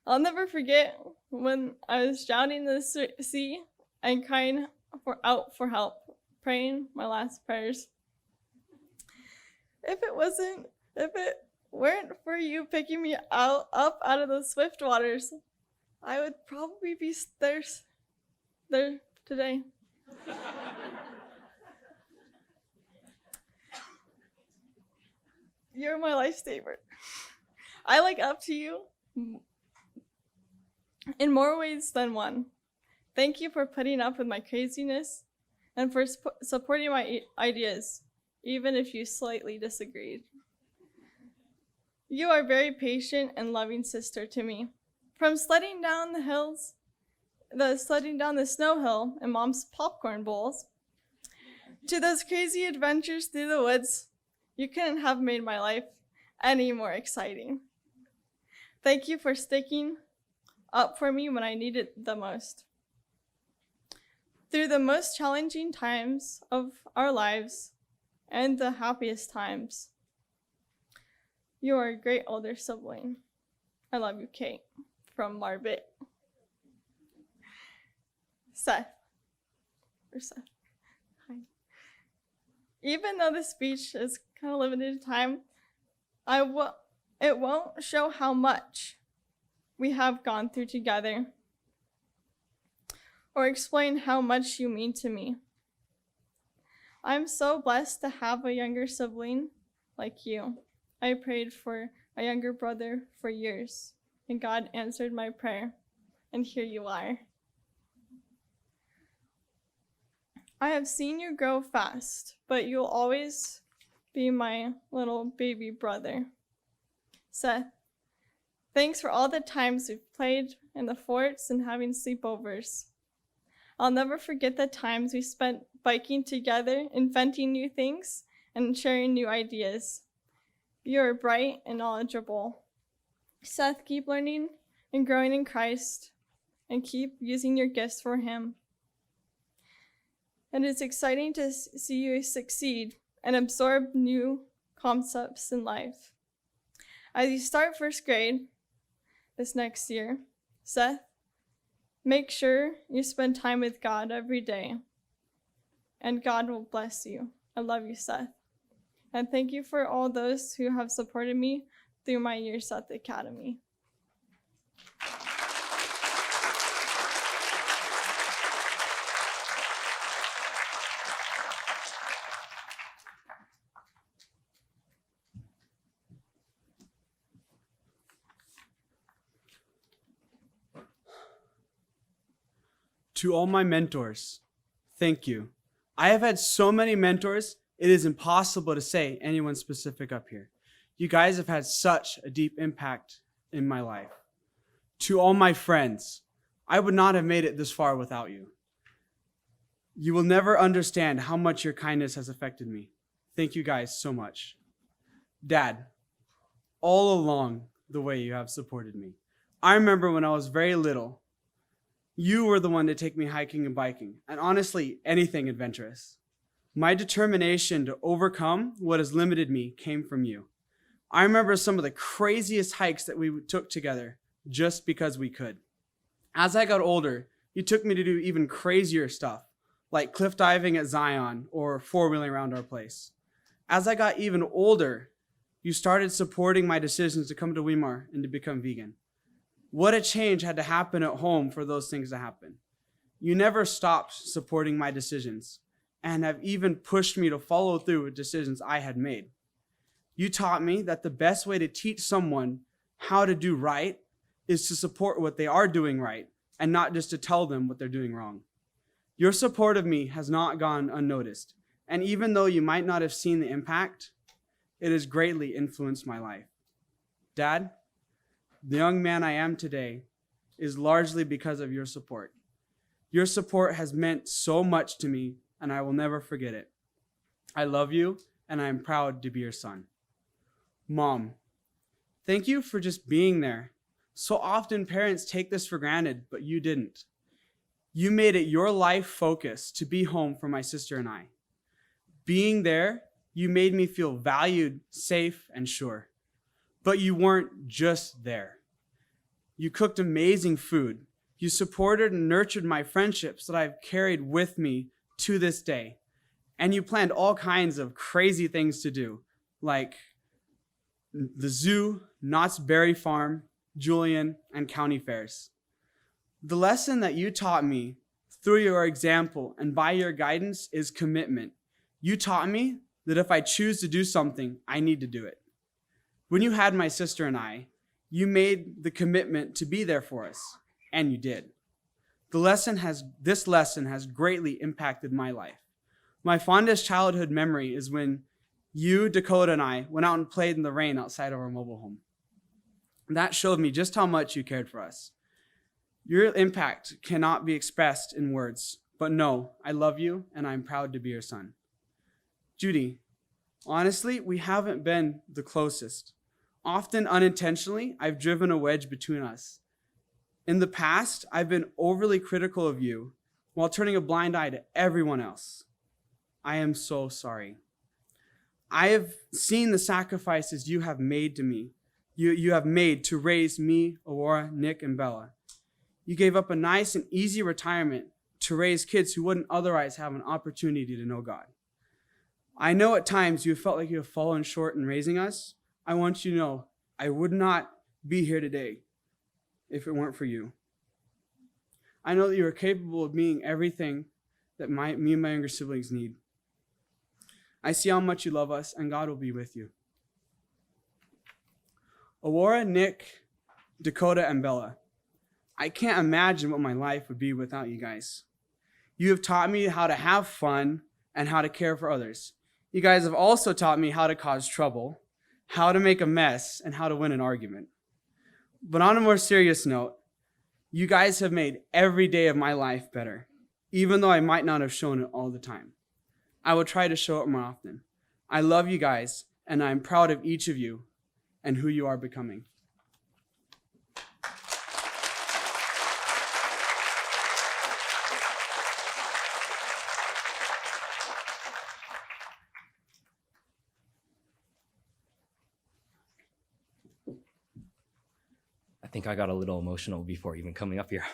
I'll never forget when I was drowning in the sea and crying out for help, praying my last prayers. If it weren't for you picking me up out of the swift waters, I would probably be there today. You're my lifesaver. I look up to you in more ways than one. Thank you for putting up with my craziness and for supporting my ideas, even if you slightly disagreed. You are a very patient and loving sister to me. From sledding down the snow hill in Mom's popcorn bowls, to those crazy adventures through the woods, you couldn't have made my life any more exciting. Thank you for sticking up for me when I needed it the most. Through the most challenging times of our lives and the happiest times, you are a great older sibling. I love you, Kate, from Marbit. Seth. Hi. Even though the speech is kind of limited in time, it won't show how much we have gone through together or explain how much you mean to me. I'm so blessed to have a younger sibling like you. I prayed for a younger brother for years, and God answered my prayer, and here you are. I have seen you grow fast, but you'll always be my little baby brother. Seth, thanks for all the times we've played in the forts and having sleepovers. I'll never forget the times we spent biking together, inventing new things, and sharing new ideas. You're bright and knowledgeable. Seth, keep learning and growing in Christ, and keep using your gifts for Him. And it's exciting to see you succeed and absorb new concepts in life. As you start first grade this next year, Seth, make sure you spend time with God every day, and God will bless you. I love you, Seth. And thank you for all those who have supported me through my years at the Academy. To all my mentors, thank you. I have had so many mentors, it is impossible to say anyone specific up here. You guys have had such a deep impact in my life. To all my friends, I would not have made it this far without you. You will never understand how much your kindness has affected me. Thank you guys so much. Dad, all along the way you have supported me. I remember when I was very little, you were the one to take me hiking and biking, and honestly, anything adventurous. My determination to overcome what has limited me came from you. I remember some of the craziest hikes that we took together just because we could. As I got older, you took me to do even crazier stuff, like cliff diving at Zion or four-wheeling around our place. As I got even older, you started supporting my decisions to come to Weimar and to become vegan. What a change had to happen at home for those things to happen. You never stopped supporting my decisions and have even pushed me to follow through with decisions I had made. You taught me that the best way to teach someone how to do right is to support what they are doing right and not just to tell them what they're doing wrong. Your support of me has not gone unnoticed, and even though you might not have seen the impact, it has greatly influenced my life. Dad, the young man I am today is largely because of your support. Your support has meant so much to me, and I will never forget it. I love you, and I am proud to be your son. Mom, thank you for just being there. So often parents take this for granted, but you didn't. You made it your life focus to be home for my sister and I. Being there, you made me feel valued, safe, and sure. But you weren't just there. You cooked amazing food. You supported and nurtured my friendships that I've carried with me to this day. And you planned all kinds of crazy things to do, like the zoo, Knott's Berry Farm, Julian, and county fairs. The lesson that you taught me through your example and by your guidance is commitment. You taught me that if I choose to do something, I need to do it. When you had my sister and I, you made the commitment to be there for us, and you did. This lesson has greatly impacted my life. My fondest childhood memory is when you, Dakota, and I went out and played in the rain outside of our mobile home. That showed me just how much you cared for us. Your impact cannot be expressed in words, but no, I love you and I'm proud to be your son. Judy, honestly, we haven't been the closest. Often unintentionally, I've driven a wedge between us. In the past, I've been overly critical of you while turning a blind eye to everyone else. I am so sorry. I have seen the sacrifices you have made to me. You have made to raise me, Aurora, Nick, and Bella. You gave up a nice and easy retirement to raise kids who wouldn't otherwise have an opportunity to know God. I know at times you have felt like you have fallen short in raising us. I want you to know I would not be here today if it weren't for you. I know that you are capable of being everything that me and my younger siblings need. I see how much you love us, and God will be with you. Aurora, Nick, Dakota, and Bella, I can't imagine what my life would be without you guys. You have taught me how to have fun and how to care for others. You guys have also taught me how to cause trouble, how to make a mess, and how to win an argument. But on a more serious note, you guys have made every day of my life better, even though I might not have shown it all the time. I will try to show it more often. I love you guys, and I'm proud of each of you and who you are becoming. I think I got a little emotional before even coming up here.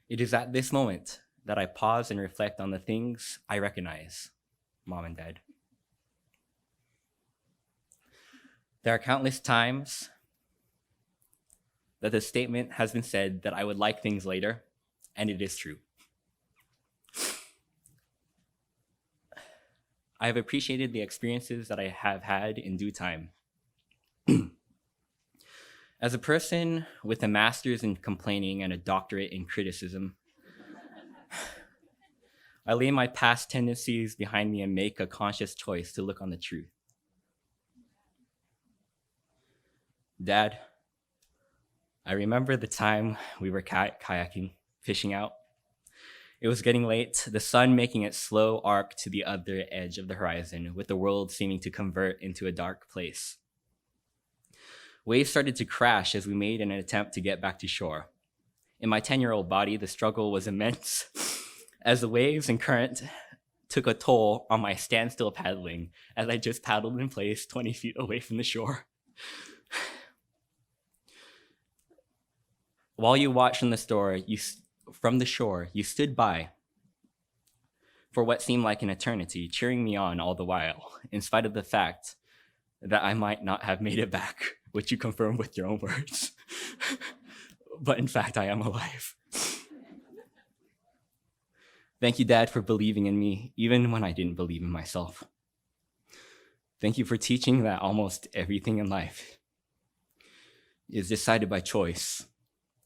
It is at this moment that I pause and reflect on the things I recognize, Mom and Dad. There are countless times that the statement has been said that I would like things later, and it is true. I have appreciated the experiences that I have had in due time. As a person with a master's in complaining and a doctorate in criticism, I lay my past tendencies behind me and make a conscious choice to look on the truth. Dad, I remember the time we were kayaking, fishing out. It was getting late, the sun making its slow arc to the other edge of the horizon, with the world seeming to convert into a dark place. Waves started to crash as we made an attempt to get back to shore. In my 10-year-old body, the struggle was immense as the waves and current took a toll on my standstill paddling as I just paddled in place 20 feet away from the shore. While you watched from the shore, you stood by for what seemed like an eternity, cheering me on all the while, in spite of the fact that I might not have made it back, which you confirmed with your own words. But in fact, I am alive. Thank you, Dad, for believing in me, even when I didn't believe in myself. Thank you for teaching that almost everything in life is decided by choice,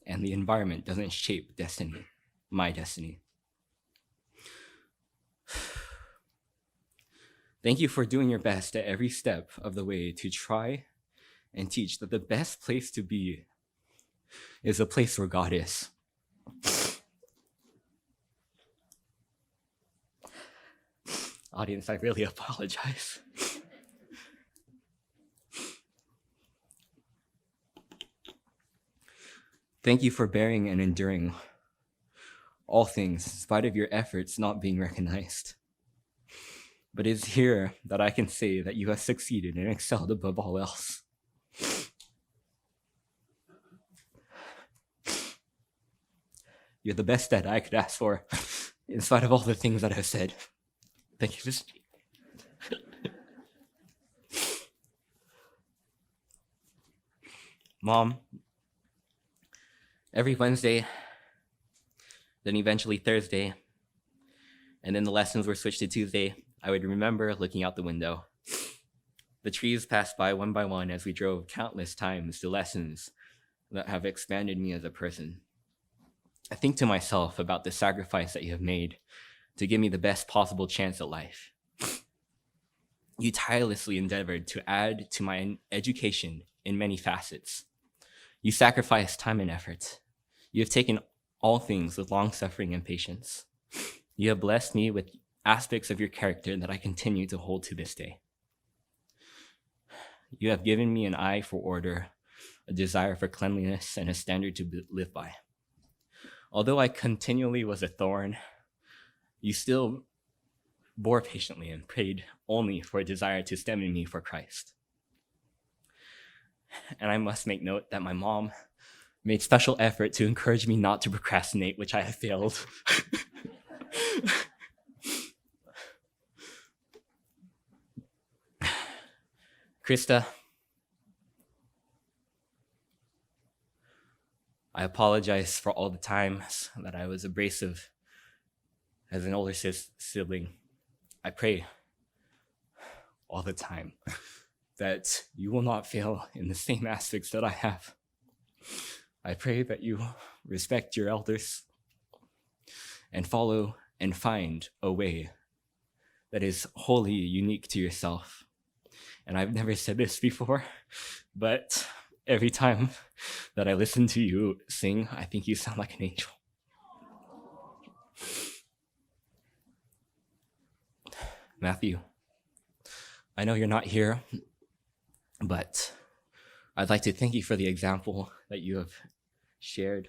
and the environment doesn't shape destiny, my destiny. Thank you for doing your best at every step of the way to try and teach that the best place to be is a place where God is. Audience, I really apologize. Thank you for bearing and enduring all things, in spite of your efforts not being recognized. But it is here that I can say that you have succeeded and excelled above all else. You're the best dad I could ask for, in spite of all the things that I've said. Thank you for Mom, every Wednesday, then eventually Thursday, and then the lessons were switched to Tuesday, I would remember looking out the window. The trees passed by one as we drove countless times to lessons that have expanded me as a person. I think to myself about the sacrifice that you have made to give me the best possible chance at life. You tirelessly endeavored to add to my education in many facets. You sacrificed time and effort. You have taken all things with long suffering and patience. You have blessed me with aspects of your character that I continue to hold to this day. You have given me an eye for order, a desire for cleanliness, and a standard to live by. Although I continually was a thorn, you still bore patiently and prayed only for a desire to stem in me for Christ. And I must make note that my mom made special effort to encourage me not to procrastinate, which I have failed. Krista, I apologize for all the times that I was abrasive as an older sibling. I pray all the time that you will not fail in the same aspects that I have. I pray that you respect your elders and follow and find a way that is wholly unique to yourself. And I've never said this before, but every time that I listen to you sing, I think you sound like an angel. Matthew, I know you're not here, but I'd like to thank you for the example that you have shared.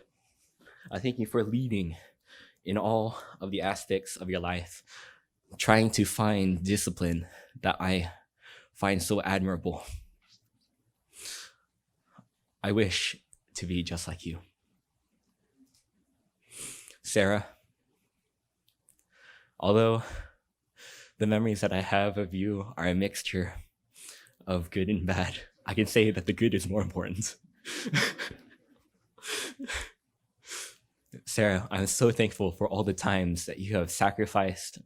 I thank you for leading in all of the aspects of your life, trying to find discipline that I find so admirable. I wish to be just like you. Sarah, although the memories that I have of you are a mixture of good and bad, I can say that the good is more important. Sarah, I'm so thankful for all the times that you have sacrificed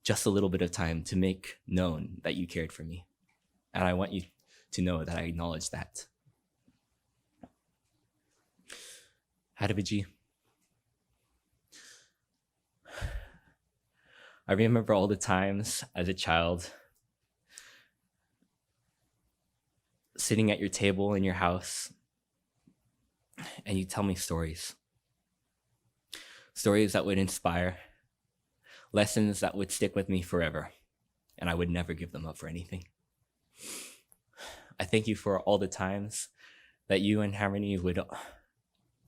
just a little bit of time to make known that you cared for me. And I want you to know that I acknowledge that. Hadaviji, I remember all the times as a child sitting at your table in your house and you tell me stories. Stories that would inspire, lessons that would stick with me forever, and I would never give them up for anything. I thank you for all the times that you and Harmony would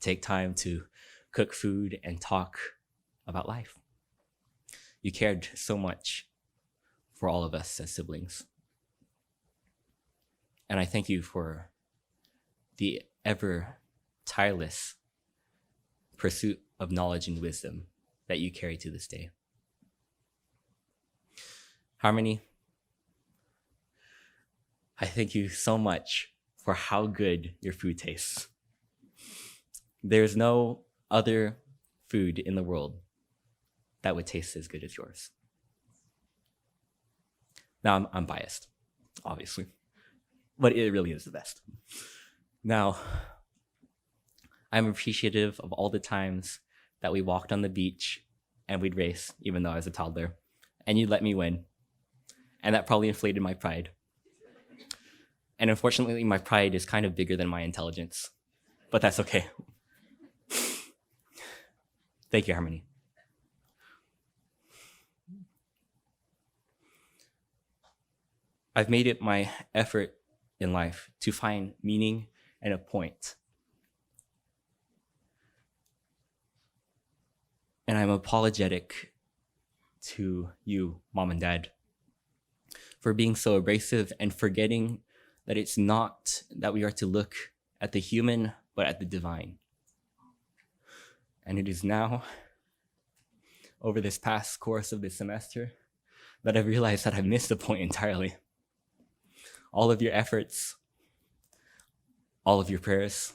take time to cook food and talk about life. You cared so much for all of us as siblings. And I thank you for the ever tireless pursuit of knowledge and wisdom that you carry to this day. Harmony, I thank you so much for how good your food tastes. There's no other food in the world that would taste as good as yours. Now, I'm biased, obviously, but it really is the best. Now, I'm appreciative of all the times that we walked on the beach and we'd race, even though I was a toddler, and you'd let me win. And that probably inflated my pride. And unfortunately, my pride is kind of bigger than my intelligence, but that's okay. Thank you, Harmony. I've made it my effort in life to find meaning and a point. And I'm apologetic to you, Mom and Dad, for being so abrasive and forgetting that it's not that we are to look at the human, but at the divine. And it is now, over this past course of this semester, that I've realized that I've missed the point entirely. All of your efforts, all of your prayers,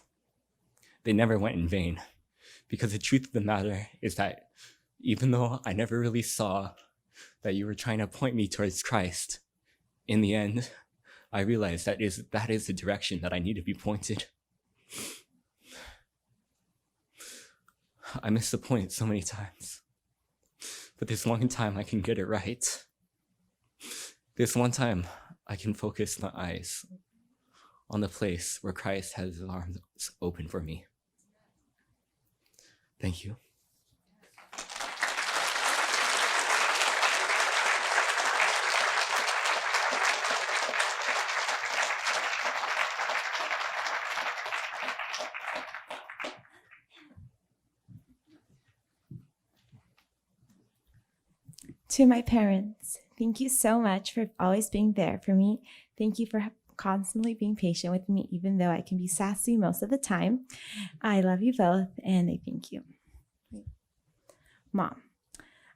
they never went in vain. Because the truth of the matter is that even though I never really saw that you were trying to point me towards Christ, in the end, I realized that is the direction that I need to be pointed. I missed the point so many times. But this one time I can get it right. This one time I can focus my eyes on the place where Christ has his arms open for me. Thank you. To my parents, thank you so much for always being there for me. Thank you for constantly being patient with me, even though I can be sassy most of the time. I love you both, and I thank you. Mom,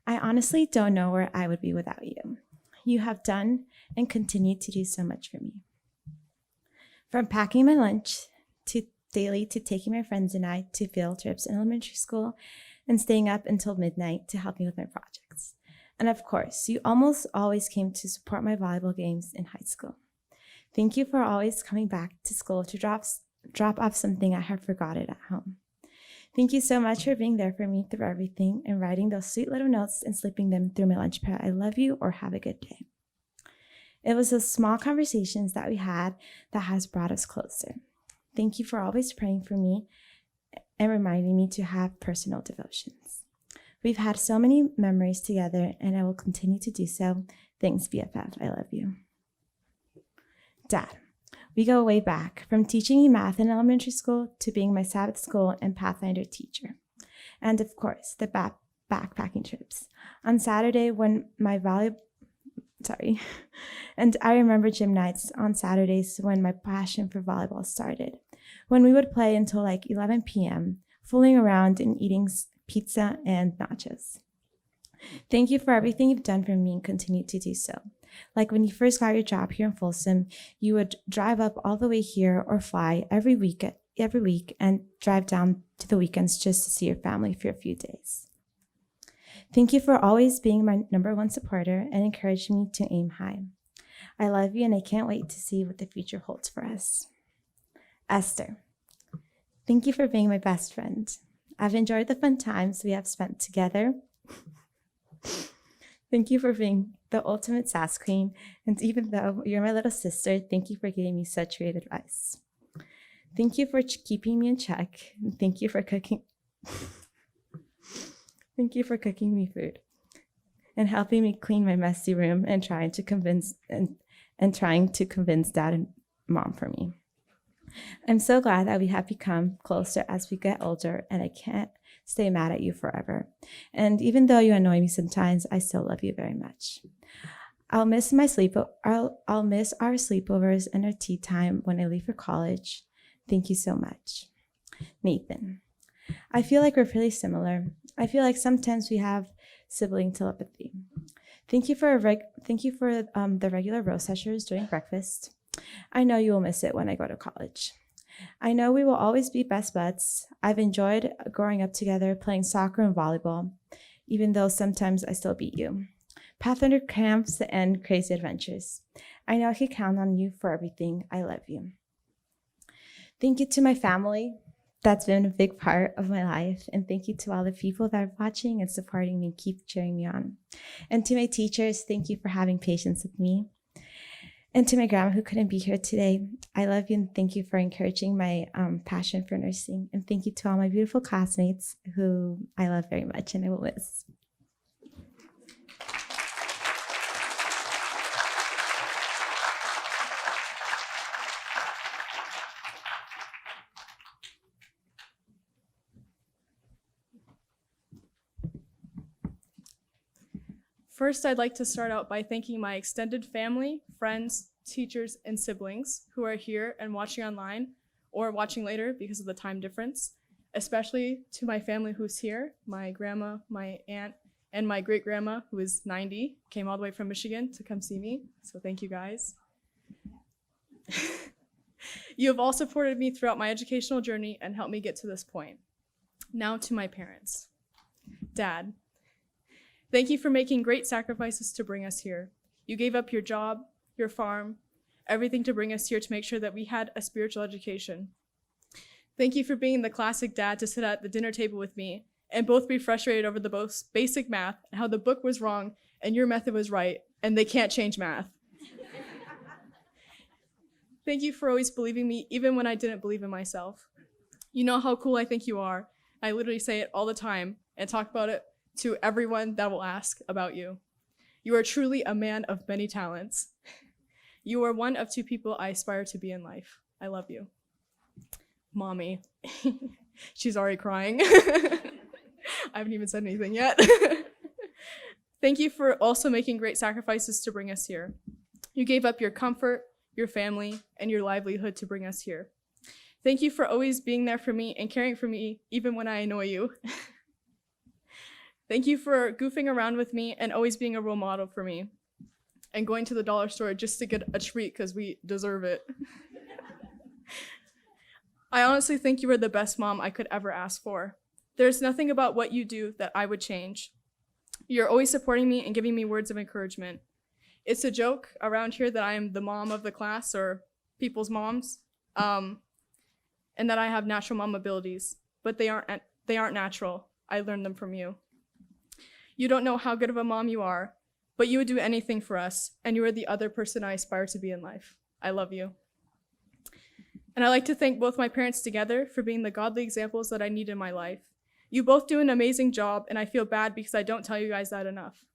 I honestly don't know where I would be without you. You have done and continue to do so much for me. From packing my lunch to daily to taking my friends and I to field trips in elementary school and staying up until midnight to help me with my projects. And of course, you almost always came to support my volleyball games in high school. Thank you for always coming back to school to drop off something I have forgotten at home. Thank you so much for being there for me through everything and writing those sweet little notes and slipping them through my lunch pad. I love you, or have a good day. It was those small conversations that we had that has brought us closer. Thank you for always praying for me and reminding me to have personal devotions. We've had so many memories together, and I will continue to do so. Thanks, BFF. I love you. Dad, we go way back, from teaching me math in elementary school to being my Sabbath school and Pathfinder teacher. And of course, the backpacking trips. On Saturday when and I remember gym nights on Saturdays when my passion for volleyball started, when we would play until like 11 p.m., fooling around and eating pizza and nachos. Thank you for everything you've done for me and continue to do so. Like when you first got your job here in Folsom, you would drive up all the way here or fly every week and drive down to the weekends just to see your family for a few days. Thank you for always being my #1 supporter and encouraging me to aim high. I love you, and I can't wait to see what the future holds for us. Esther, thank you for being my best friend. I've enjoyed the fun times we have spent together. Thank you for being the ultimate sass queen. And even though you're my little sister, thank you for giving me such great advice. Thank you for keeping me in check. And thank you for cooking. Thank you for cooking me food and helping me clean my messy room and trying to convince Dad and Mom for me. I'm so glad that we have become closer as we get older, and I can't stay mad at you forever. And even though you annoy me sometimes, I still love you very much. I'll miss our sleepovers and our tea time when I leave for college. Thank you so much. Nathan. I feel like we're pretty similar. I feel like sometimes we have sibling telepathy. Thank you for the regular roast sessions during breakfast. I know you will miss it when I go to college. I know we will always be best buds. I've enjoyed growing up together, playing soccer and volleyball, even though sometimes I still beat you. Pathfinder camps and crazy adventures. I know I can count on you for everything. I love you. Thank you to my family. That's been a big part of my life. And thank you to all the people that are watching and supporting me and keep cheering me on. And to my teachers, thank you for having patience with me. And to my grandma who couldn't be here today, I love you and thank you for encouraging my passion for nursing. And thank you to all my beautiful classmates who I love very much and I will miss. First, I'd like to start out by thanking my extended family, friends, teachers, and siblings who are here and watching online or watching later because of the time difference, especially to my family who's here, my grandma, my aunt, and my great-grandma who is 90, came all the way from Michigan to come see me, so thank you guys. You have all supported me throughout my educational journey and helped me get to this point. Now to my parents. Dad, thank you for making great sacrifices to bring us here. You gave up your job, your farm, everything to bring us here to make sure that we had a spiritual education. Thank you for being the classic dad to sit at the dinner table with me and both be frustrated over the most basic math and how the book was wrong and your method was right and they can't change math. Thank you for always believing me even when I didn't believe in myself. You know how cool I think you are. I literally say it all the time and talk about it to everyone that will ask about you. You are truly a man of many talents. You are one of two people I aspire to be in life. I love you. Mommy. She's already crying. I haven't even said anything yet. Thank you for also making great sacrifices to bring us here. You gave up your comfort, your family, and your livelihood to bring us here. Thank you for always being there for me and caring for me even when I annoy you. Thank you for goofing around with me and always being a role model for me and going to the dollar store just to get a treat because we deserve it. I honestly think you are the best mom I could ever ask for. There's nothing about what you do that I would change. You're always supporting me and giving me words of encouragement. It's a joke around here that I am the mom of the class or people's moms, and that I have natural mom abilities, but they aren't natural. I learned them from you. You don't know how good of a mom you are, but you would do anything for us, and you are the other person I aspire to be in life. I love you. And I'd like to thank both my parents together for being the godly examples that I need in my life. You both do an amazing job, and I feel bad because I don't tell you guys that enough.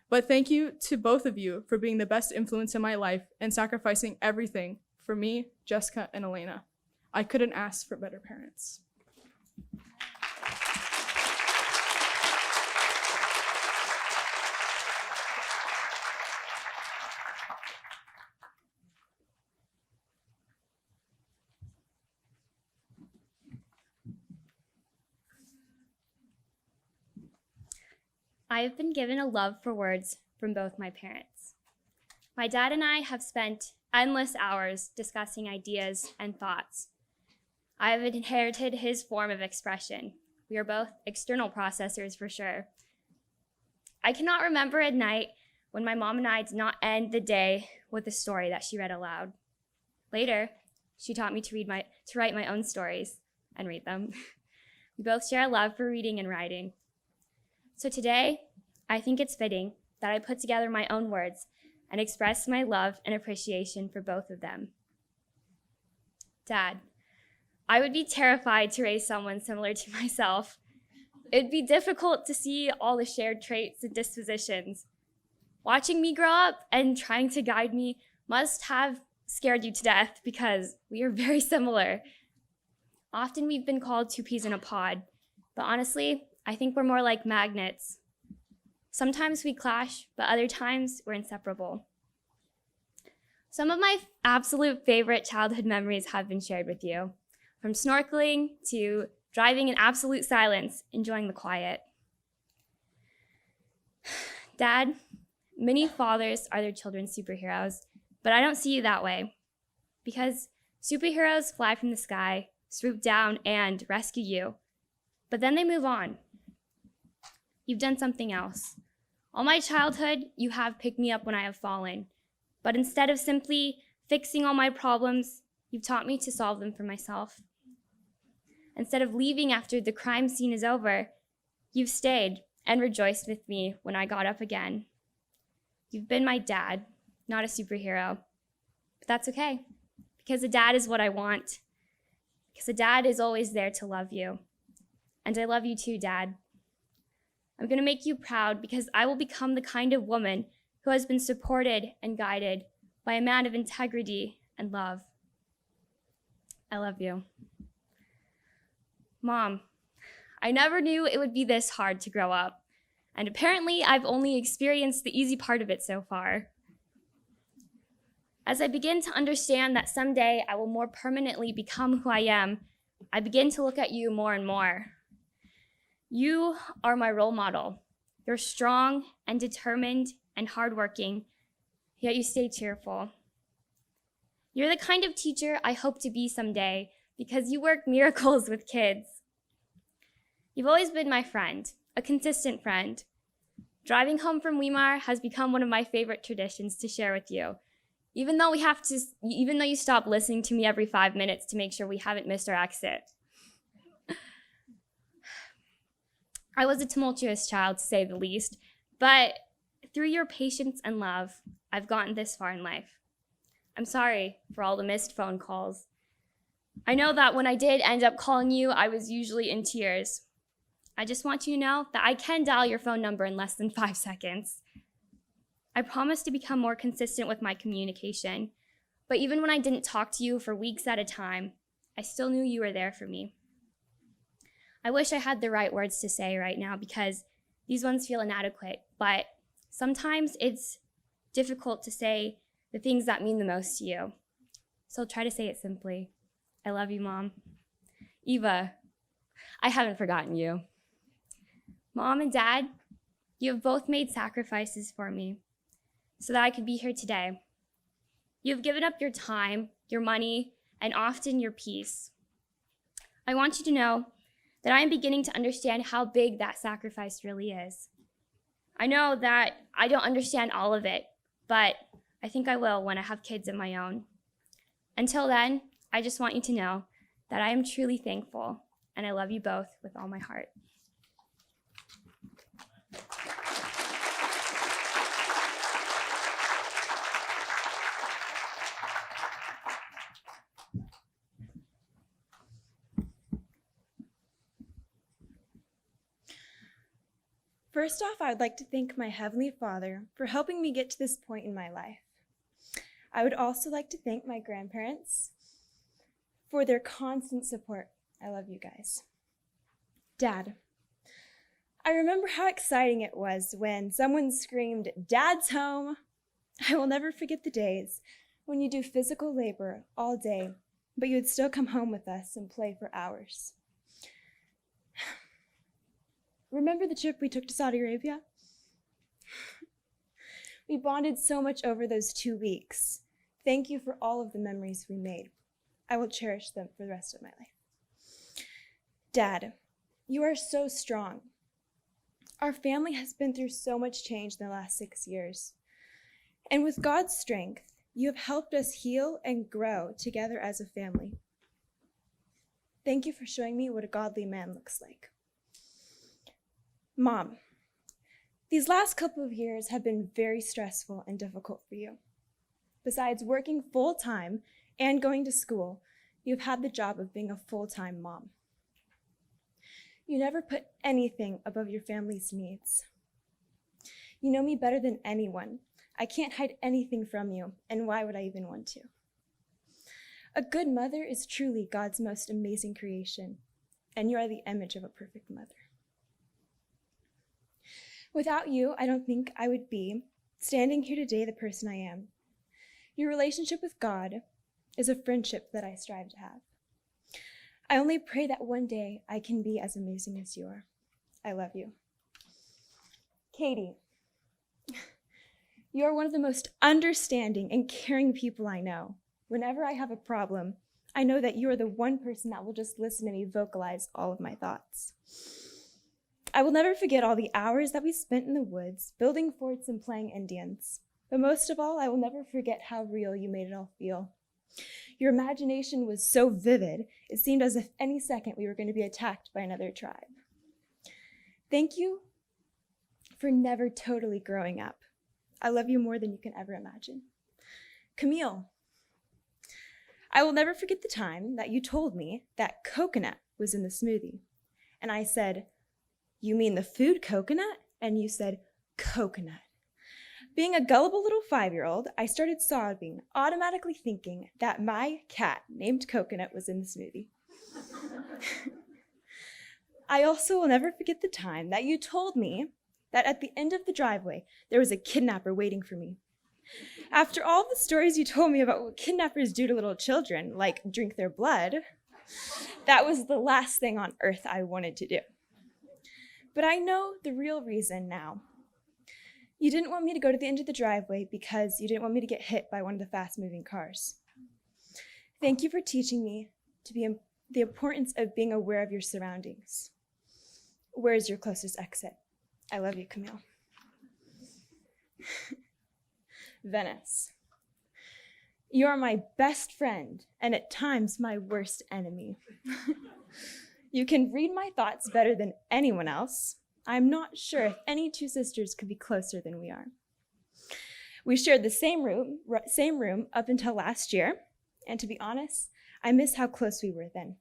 But thank you to both of you for being the best influence in my life and sacrificing everything for me, Jessica, and Elena. I couldn't ask for better parents. I have been given a love for words from both my parents. My dad and I have spent endless hours discussing ideas and thoughts. I have inherited his form of expression. We are both external processors for sure. I cannot remember a night when my mom and I did not end the day with a story that she read aloud. Later, she taught me to write my own stories and read them. We both share a love for reading and writing. So today, I think it's fitting that I put together my own words and express my love and appreciation for both of them. Dad, I would be terrified to raise someone similar to myself. It'd be difficult to see all the shared traits and dispositions. Watching me grow up and trying to guide me must have scared you to death because we are very similar. Often we've been called two peas in a pod, but honestly, I think we're more like magnets. Sometimes we clash, but other times we're inseparable. Some of my absolute favorite childhood memories have been shared with you, from snorkeling to driving in absolute silence, enjoying the quiet. Dad, many fathers are their children's superheroes, but I don't see you that way. Because superheroes fly from the sky, swoop down, and rescue you. But then they move on. You've done something else. All my childhood, you have picked me up when I have fallen. But instead of simply fixing all my problems, you've taught me to solve them for myself. Instead of leaving after the crime scene is over, you've stayed and rejoiced with me when I got up again. You've been my dad, not a superhero. But that's okay, because a dad is what I want. Because a dad is always there to love you. And I love you too, Dad. I'm going to make you proud because I will become the kind of woman who has been supported and guided by a man of integrity and love. I love you. Mom, I never knew it would be this hard to grow up, and apparently I've only experienced the easy part of it so far. As I begin to understand that someday I will more permanently become who I am, I begin to look at you more and more. You are my role model. You're strong and determined and hardworking, yet you stay cheerful. You're the kind of teacher I hope to be someday because you work miracles with kids. You've always been my friend, a consistent friend. Driving home from Weimar has become one of my favorite traditions to share with you. Even though you stop listening to me every 5 minutes to make sure we haven't missed our exit. I was a tumultuous child, to say the least, but through your patience and love, I've gotten this far in life. I'm sorry for all the missed phone calls. I know that when I did end up calling you, I was usually in tears. I just want you to know that I can dial your phone number in less than 5 seconds. I promised to become more consistent with my communication, but even when I didn't talk to you for weeks at a time, I still knew you were there for me. I wish I had the right words to say right now because these ones feel inadequate, but sometimes it's difficult to say the things that mean the most to you. So I'll try to say it simply. I love you, Mom. Eva, I haven't forgotten you. Mom and Dad, you have both made sacrifices for me so that I could be here today. You have given up your time, your money, and often your peace. I want you to know that I am beginning to understand how big that sacrifice really is. I know that I don't understand all of it, but I think I will when I have kids of my own. Until then, I just want you to know that I am truly thankful, and I love you both with all my heart. First off, I would like to thank my Heavenly Father for helping me get to this point in my life. I would also like to thank my grandparents for their constant support. I love you guys. Dad, I remember how exciting it was when someone screamed, "Dad's home!" I will never forget the days when you do physical labor all day, but you would still come home with us and play for hours. Remember the trip we took to Saudi Arabia? We bonded so much over those 2 weeks. Thank you for all of the memories we made. I will cherish them for the rest of my life. Dad, you are so strong. Our family has been through so much change in the last 6 years. And with God's strength, you have helped us heal and grow together as a family. Thank you for showing me what a godly man looks like. Mom, These last couple of years have been very stressful and difficult for you. Besides working full-time and going to school, you've had the job of being a full-time mom. You never put anything above your family's needs. You know me better than anyone. I can't hide anything from you, and why would I even want to? A good mother is truly God's most amazing creation, and you are the image of a perfect mother. Without you, I don't think I would be standing here today the person I am. Your relationship with God is a friendship that I strive to have. I only pray that one day I can be as amazing as you are. I love you. Katie, you are one of the most understanding and caring people I know. Whenever I have a problem, I know that you are the one person that will just listen to me vocalize all of my thoughts. I will never forget all the hours that we spent in the woods, building forts and playing Indians. But most of all, I will never forget how real you made it all feel. Your imagination was so vivid, it seemed as if any second we were going to be attacked by another tribe. Thank you for never totally growing up. I love you more than you can ever imagine. Camille, I will never forget the time that you told me that coconut was in the smoothie. And I said, "You mean the food coconut?" And you said, "Coconut." Being a gullible little 5-year-old, I started sobbing, automatically thinking that my cat named Coconut was in the smoothie. I also will never forget the time that you told me that at the end of the driveway, there was a kidnapper waiting for me. After all the stories you told me about what kidnappers do to little children, like drink their blood, that was the last thing on earth I wanted to do. But I know the real reason now. You didn't want me to go to the end of the driveway because you didn't want me to get hit by one of the fast-moving cars. Thank you for teaching me the importance of being aware of your surroundings. Where is your closest exit? I love you, Camille. Venice, you are my best friend and at times my worst enemy. You can read my thoughts better than anyone else. I'm not sure if any two sisters could be closer than we are. We shared the same room up until last year, and to be honest, I miss how close we were then.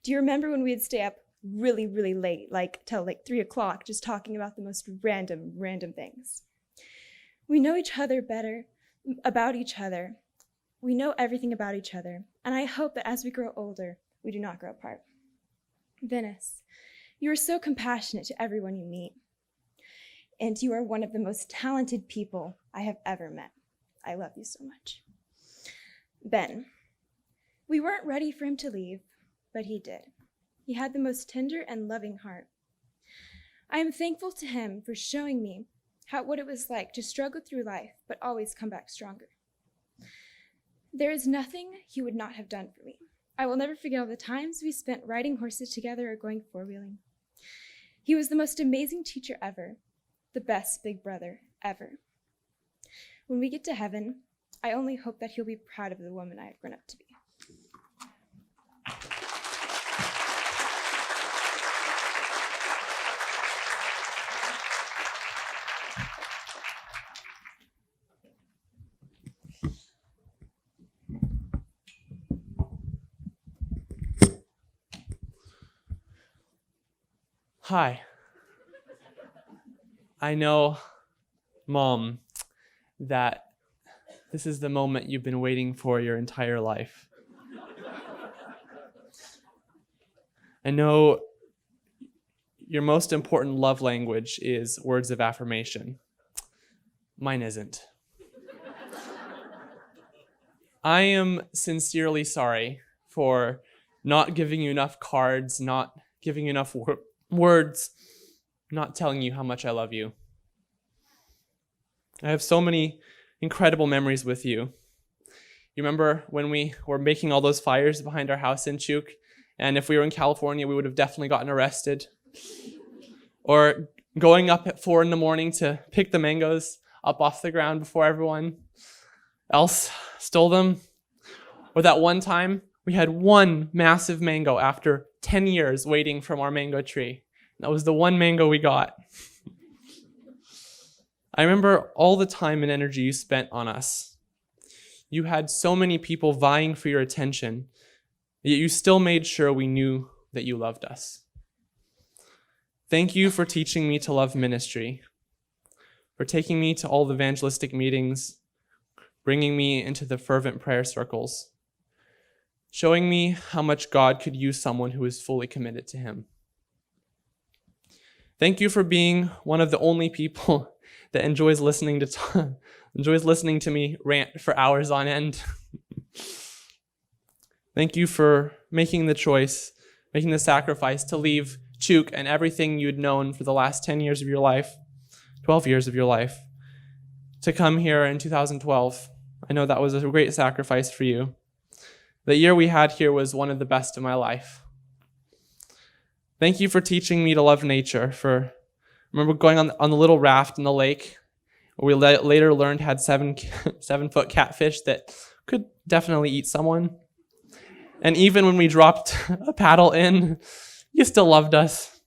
Do you remember when we'd stay up really, really late, till 3 o'clock, just talking about the most random things? We know each other better, about each other. We know everything about each other, and I hope that as we grow older, we do not grow apart. Venice, you are so compassionate to everyone you meet, and you are one of the most talented people I have ever met. I love you so much. Ben, we weren't ready for him to leave, but he did. He had the most tender and loving heart. I am thankful to him for showing me what it was like to struggle through life, but always come back stronger. There is nothing he would not have done for me. I will never forget all the times we spent riding horses together or going four-wheeling. He was the most amazing teacher ever, the best big brother ever. When we get to heaven, I only hope that he'll be proud of the woman I have grown up to be. Hi. I know, Mom, that this is the moment you've been waiting for your entire life. I know your most important love language is words of affirmation. Mine isn't. I am sincerely sorry for not giving you enough cards, not giving you enough words, not telling you how much I love you. I have so many incredible memories with you. You remember when we were making all those fires behind our house in Chuk, and if we were in California, we would have definitely gotten arrested. Or going up at 4 a.m. to pick the mangoes up off the ground before everyone else stole them. Or that one time we had one massive mango after 10 years waiting from our mango tree. That was the one mango we got. I remember all the time and energy you spent on us. You had so many people vying for your attention, yet you still made sure we knew that you loved us. Thank you for teaching me to love ministry, for taking me to all the evangelistic meetings, bringing me into the fervent prayer circles, showing me how much God could use someone who is fully committed to him. Thank you for being one of the only people that enjoys listening to me rant for hours on end. Thank you for making the sacrifice to leave Chuk and everything you'd known for the last 10 years of your life, 12 years of your life, to come here in 2012. I know that was a great sacrifice for you. The year we had here was one of the best of my life. Thank you for teaching me to love nature. I remember going on the little raft in the lake, where we later learned had 7-foot catfish that could definitely eat someone. And even when we dropped a paddle in, you still loved us.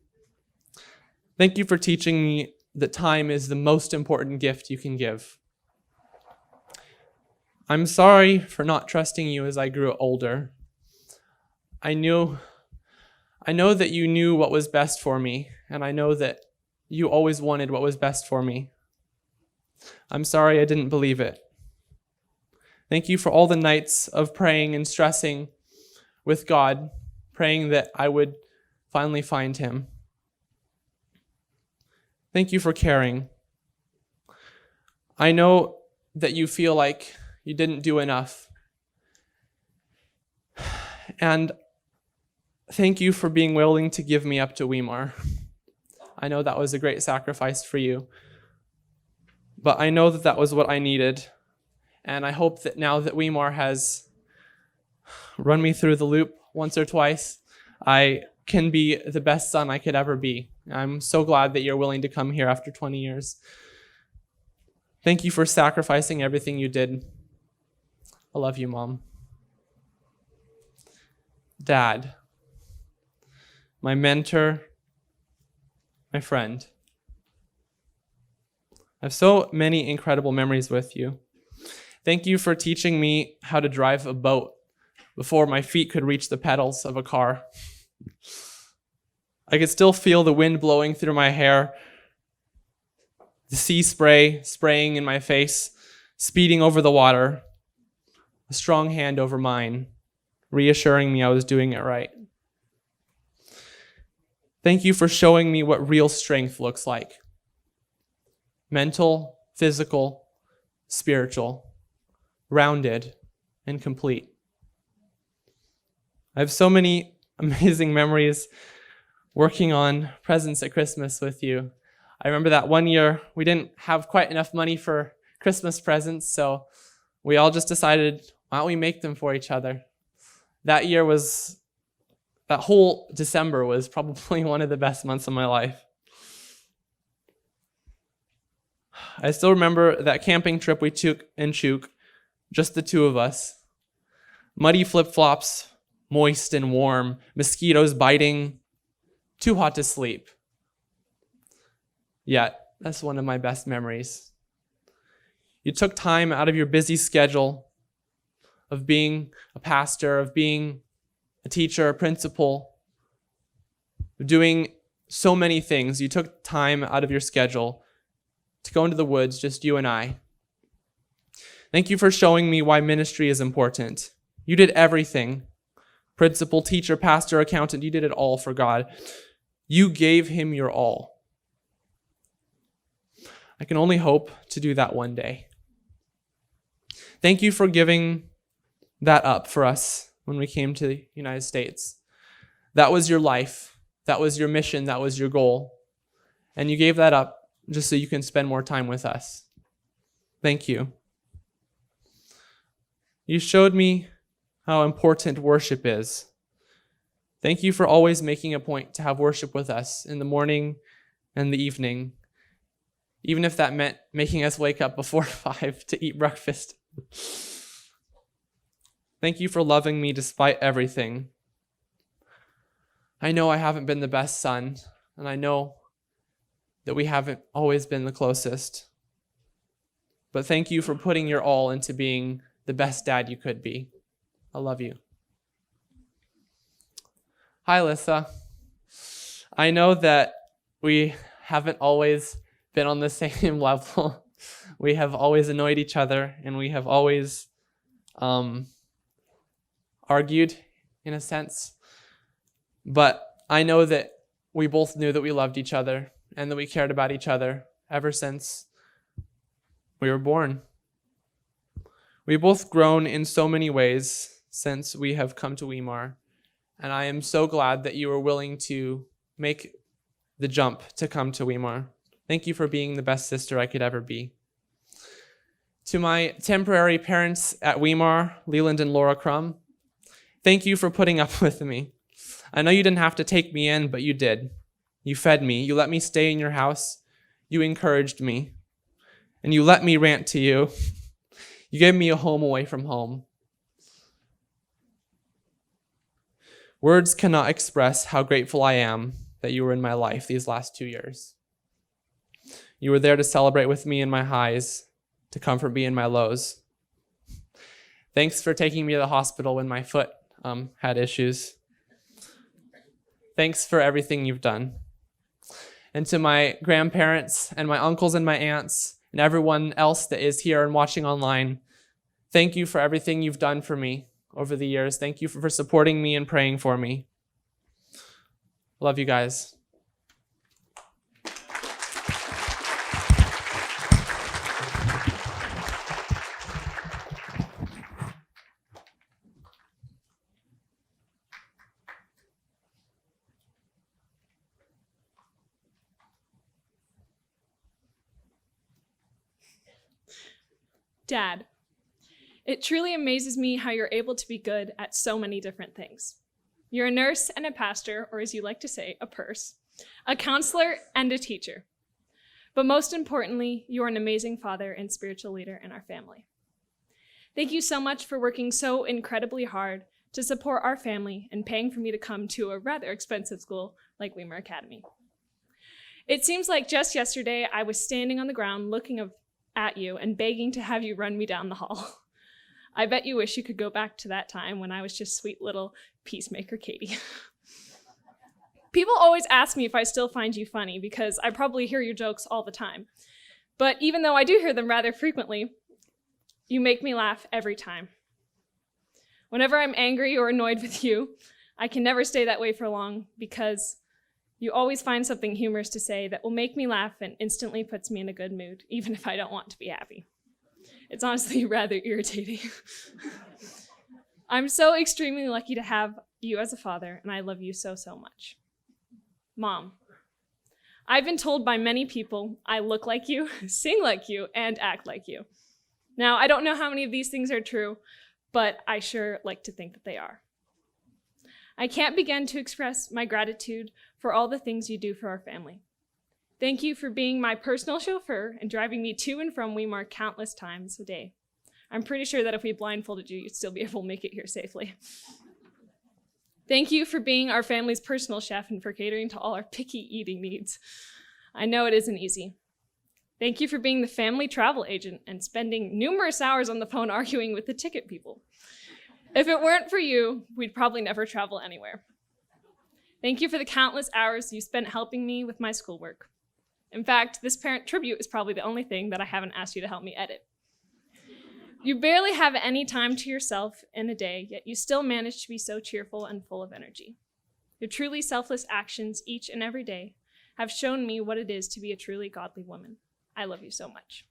Thank you for teaching me that time is the most important gift you can give. I'm sorry for not trusting you as I grew older. I know that you knew what was best for me, and I know that you always wanted what was best for me. I'm sorry I didn't believe it. Thank you for all the nights of praying and stressing with God, praying that I would finally find him. Thank you for caring. I know that you feel like you didn't do enough. And thank you for being willing to give me up to Weimar. I know that was a great sacrifice for you. But I know that that was what I needed. And I hope that now that Weimar has run me through the loop once or twice, I can be the best son I could ever be. I'm so glad that you're willing to come here after 20 years. Thank you for sacrificing everything you did. I love you, Mom. Dad, my mentor, my friend. I have so many incredible memories with you. Thank you for teaching me how to drive a boat before my feet could reach the pedals of a car. I could still feel the wind blowing through my hair, the sea spray spraying in my face, speeding over the water, a strong hand over mine, reassuring me I was doing it right. Thank you for showing me what real strength looks like. Mental, physical, spiritual, rounded, and complete. I have so many amazing memories working on presents at Christmas with you. I remember that one year we didn't have quite enough money for Christmas presents, so we all just decided, why don't we make them for each other? That whole December was probably one of the best months of my life. I still remember that camping trip we took in Chuk, just the two of us. Muddy flip-flops, moist and warm, mosquitoes biting, too hot to sleep. Yet, that's one of my best memories. You took time out of your busy schedule of being a pastor, of being a teacher, a principal, of doing so many things. You took time out of your schedule to go into the woods, just you and I. Thank you for showing me why ministry is important. You did everything. Principal, teacher, pastor, accountant, you did it all for God. You gave him your all. I can only hope to do that one day. Thank you for giving that up for us when we came to the United States. That was your life. That was your mission. That was your goal. And you gave that up just so you can spend more time with us. Thank you. You showed me how important worship is. Thank you for always making a point to have worship with us in the morning and the evening, even if that meant making us wake up before 5 to eat breakfast. Thank you for loving me despite everything. I know I haven't been the best son, and I know that we haven't always been the closest, but thank you for putting your all into being the best dad you could be. I love you. Hi, Lissa. I know that we haven't always been on the same level. We have always annoyed each other, and we have always argued in a sense. But I know that we both knew that we loved each other and that we cared about each other ever since we were born. We've both grown in so many ways since we have come to Weimar, and I am so glad that you were willing to make the jump to come to Weimar. Thank you for being the best sister I could ever be. To my temporary parents at Weimar, Leland and Laura Crum, thank you for putting up with me. I know you didn't have to take me in, but you did. You fed me. You let me stay in your house. You encouraged me. And you let me rant to you. You gave me a home away from home. Words cannot express how grateful I am that you were in my life these last 2 years. You were there to celebrate with me in my highs, to comfort me in my lows. Thanks for taking me to the hospital when my foot had issues. Thanks for everything you've done. And to my grandparents and my uncles and my aunts and everyone else that is here and watching online, thank you for everything you've done for me over the years. Thank you for supporting me and praying for me. Love you guys. Dad, it truly amazes me how you're able to be good at so many different things. You're a nurse and a pastor, or as you like to say, a purse, a counselor and a teacher. But most importantly, you are an amazing father and spiritual leader in our family. Thank you so much for working so incredibly hard to support our family and paying for me to come to a rather expensive school like Weimar Academy. It seems like just yesterday I was standing on the ground looking at you and begging to have you run me down the hall. I bet you wish you could go back to that time when I was just sweet little peacemaker Katie. People always ask me if I still find you funny because I probably hear your jokes all the time. But even though I do hear them rather frequently, you make me laugh every time. Whenever I'm angry or annoyed with you, I can never stay that way for long because you always find something humorous to say that will make me laugh and instantly puts me in a good mood, even if I don't want to be happy. It's honestly rather irritating. I'm so extremely lucky to have you as a father, and I love you so, so much. Mom, I've been told by many people I look like you, sing like you, and act like you. Now, I don't know how many of these things are true, but I sure like to think that they are. I can't begin to express my gratitude for all the things you do for our family. Thank you for being my personal chauffeur and driving me to and from Weimar countless times a day. I'm pretty sure that if we blindfolded you, you'd still be able to make it here safely. Thank you for being our family's personal chef and for catering to all our picky eating needs. I know it isn't easy. Thank you for being the family travel agent and spending numerous hours on the phone arguing with the ticket people. If it weren't for you, we'd probably never travel anywhere. Thank you for the countless hours you spent helping me with my schoolwork. In fact, this parent tribute is probably the only thing that I haven't asked you to help me edit. You barely have any time to yourself in a day, yet you still manage to be so cheerful and full of energy. Your truly selfless actions each and every day have shown me what it is to be a truly godly woman. I love you so much.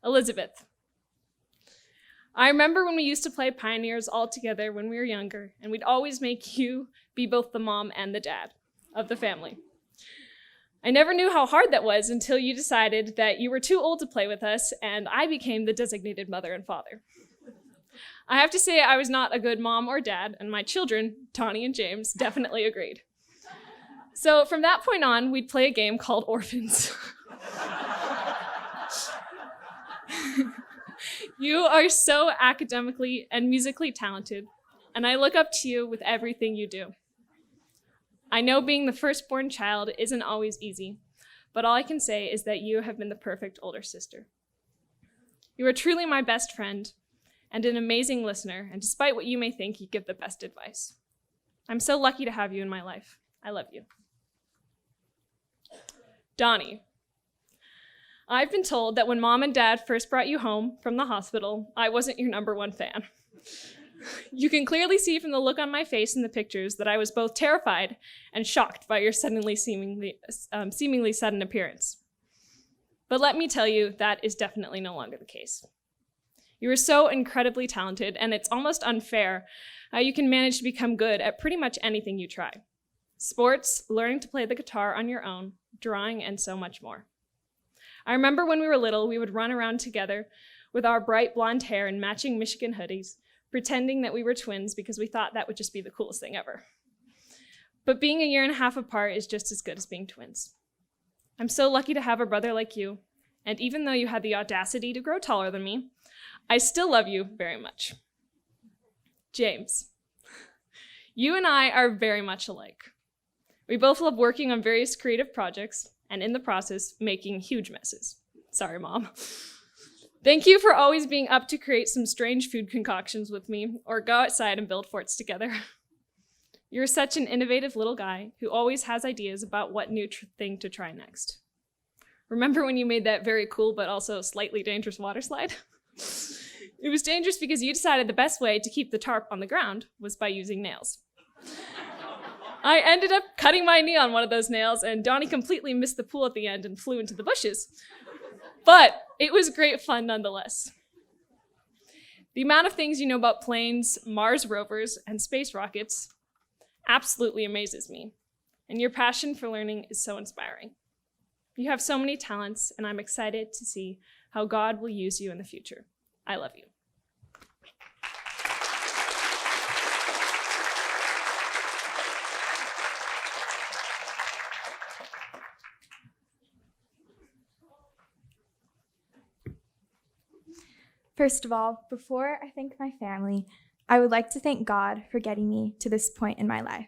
Elizabeth. I remember when we used to play Pioneers all together when we were younger, and we'd always make you be both the mom and the dad of the family. I never knew how hard that was until you decided that you were too old to play with us, and I became the designated mother and father. I have to say I was not a good mom or dad, and my children, Tawny and James, definitely agreed. So from that point on, we'd play a game called Orphans. You are so academically and musically talented, and I look up to you with everything you do. I know being the firstborn child isn't always easy, but all I can say is that you have been the perfect older sister. You are truly my best friend and an amazing listener, and despite what you may think, you give the best advice. I'm so lucky to have you in my life. I love you. Donnie. I've been told that when Mom and Dad first brought you home from the hospital, I wasn't your #1 fan. You can clearly see from the look on my face in the pictures that I was both terrified and shocked by your seemingly sudden appearance. But let me tell you, that is definitely no longer the case. You are so incredibly talented, and it's almost unfair how you can manage to become good at pretty much anything you try. Sports, learning to play the guitar on your own, drawing, and so much more. I remember when we were little, we would run around together with our bright blonde hair and matching Michigan hoodies, pretending that we were twins because we thought that would just be the coolest thing ever. But being a year and a half apart is just as good as being twins. I'm so lucky to have a brother like you, and even though you had the audacity to grow taller than me, I still love you very much. James, you and I are very much alike. We both love working on various creative projects, and in the process, making huge messes. Sorry, Mom. Thank you for always being up to create some strange food concoctions with me, or go outside and build forts together. You're such an innovative little guy who always has ideas about what new thing to try next. Remember when you made that very cool but also slightly dangerous water slide? It was dangerous because you decided the best way to keep the tarp on the ground was by using nails. I ended up cutting my knee on one of those nails, and Donnie completely missed the pool at the end and flew into the bushes. But it was great fun nonetheless. The amount of things you know about planes, Mars rovers, and space rockets absolutely amazes me, and your passion for learning is so inspiring. You have so many talents, and I'm excited to see how God will use you in the future. I love you. First of all, before I thank my family, I would like to thank God for getting me to this point in my life.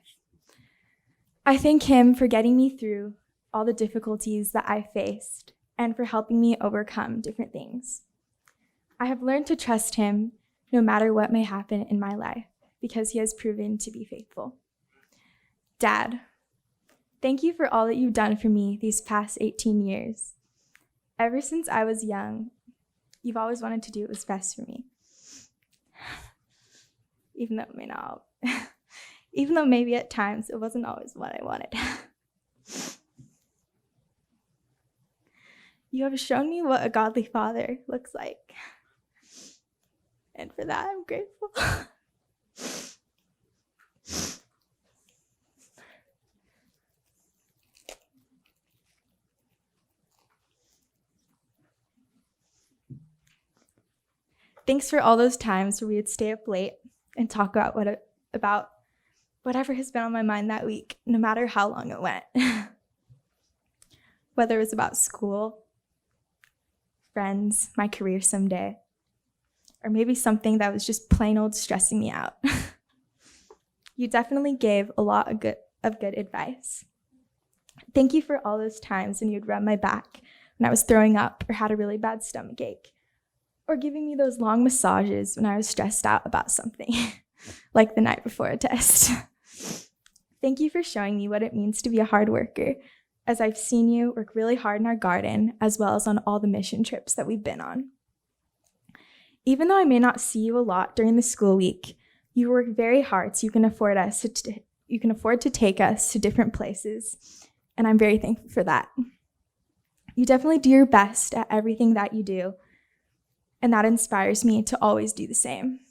I thank Him for getting me through all the difficulties that I faced and for helping me overcome different things. I have learned to trust Him no matter what may happen in my life because He has proven to be faithful. Dad, thank you for all that you've done for me these past 18 years. Ever since I was young, you've always wanted to do what was best for me. Even though it may not, even though maybe at times it wasn't always what I wanted. You have shown me what a godly father looks like. And for that, I'm grateful. Thanks for all those times where we would stay up late and talk about whatever has been on my mind that week, no matter how long it went. Whether it was about school, friends, my career someday, or maybe something that was just plain old stressing me out. You definitely gave a lot of good advice. Thank you for all those times when you'd rub my back when I was throwing up or had a really bad stomach ache, or giving me those long massages when I was stressed out about something, like the night before a test. Thank you for showing me what it means to be a hard worker, as I've seen you work really hard in our garden, as well as on all the mission trips that we've been on. Even though I may not see you a lot during the school week, you work very hard so you can afford to take us to different places, and I'm very thankful for that. You definitely do your best at everything that you do, and that inspires me to always do the same.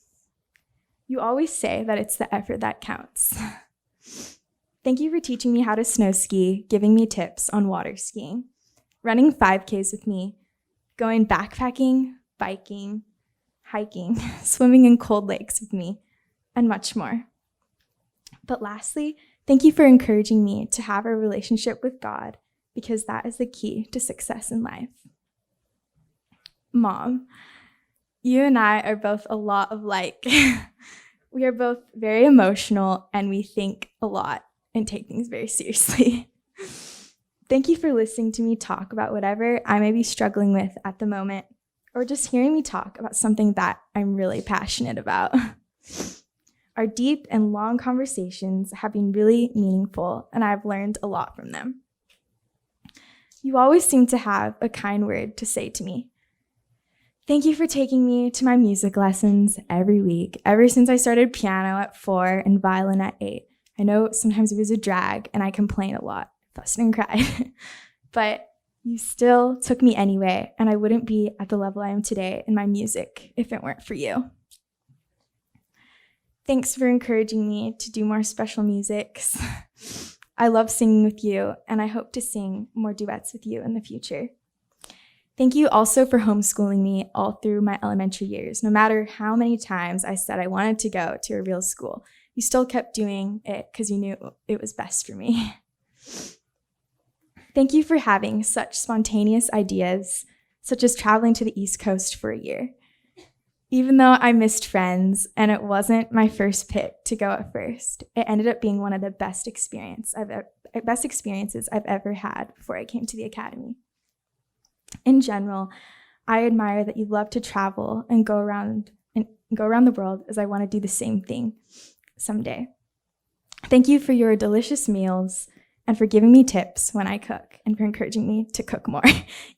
You always say that it's the effort that counts. Thank you for teaching me how to snow ski, giving me tips on water skiing, running 5Ks with me, going backpacking, biking, hiking, swimming in cold lakes with me, and much more. But lastly, thank you for encouraging me to have a relationship with God, because that is the key to success in life. Mom, you and I are both a lot alike. We are both very emotional, and we think a lot and take things very seriously. Thank you for listening to me talk about whatever I may be struggling with at the moment, or just hearing me talk about something that I'm really passionate about. Our deep and long conversations have been really meaningful, and I've learned a lot from them. You always seem to have a kind word to say to me. Thank you for taking me to my music lessons every week, ever since I started piano at 4 and violin at 8. I know sometimes it was a drag, and I complained a lot, fussed and cried, but you still took me anyway, and I wouldn't be at the level I am today in my music if it weren't for you. Thanks for encouraging me to do more special musics. I love singing with you, and I hope to sing more duets with you in the future. Thank you also for homeschooling me all through my elementary years. No matter how many times I said I wanted to go to a real school, you still kept doing it because you knew it was best for me. Thank you for having such spontaneous ideas, such as traveling to the East Coast for a year. Even though I missed friends and it wasn't my first pick to go at first, it ended up being one of the best experiences I've ever had before I came to the academy. In general, I admire that you love to travel and go around the world, as I want to do the same thing someday. Thank you for your delicious meals and for giving me tips when I cook and for encouraging me to cook more,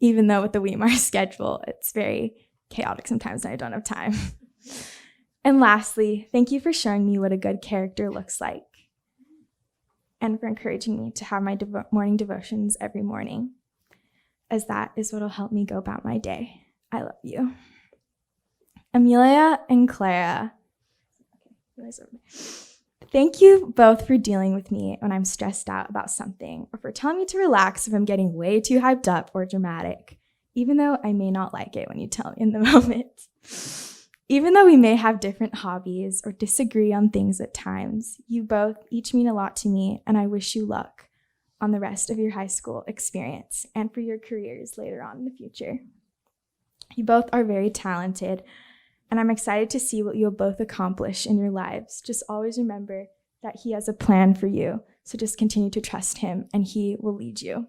even though with the Weimar schedule, it's very chaotic sometimes and I don't have time. And lastly, thank you for showing me what a good character looks like and for encouraging me to have my morning devotions every morning, as that is what will help me go about my day. I love you. Amelia and Clara, thank you both for dealing with me when I'm stressed out about something or for telling me to relax if I'm getting way too hyped up or dramatic, even though I may not like it when you tell me in the moment. Even though we may have different hobbies or disagree on things at times, you both each mean a lot to me, and I wish you luck on the rest of your high school experience and for your careers later on in the future. You both are very talented, and I'm excited to see what you'll both accomplish in your lives. Just always remember that he has a plan for you, so just continue to trust him, and he will lead you.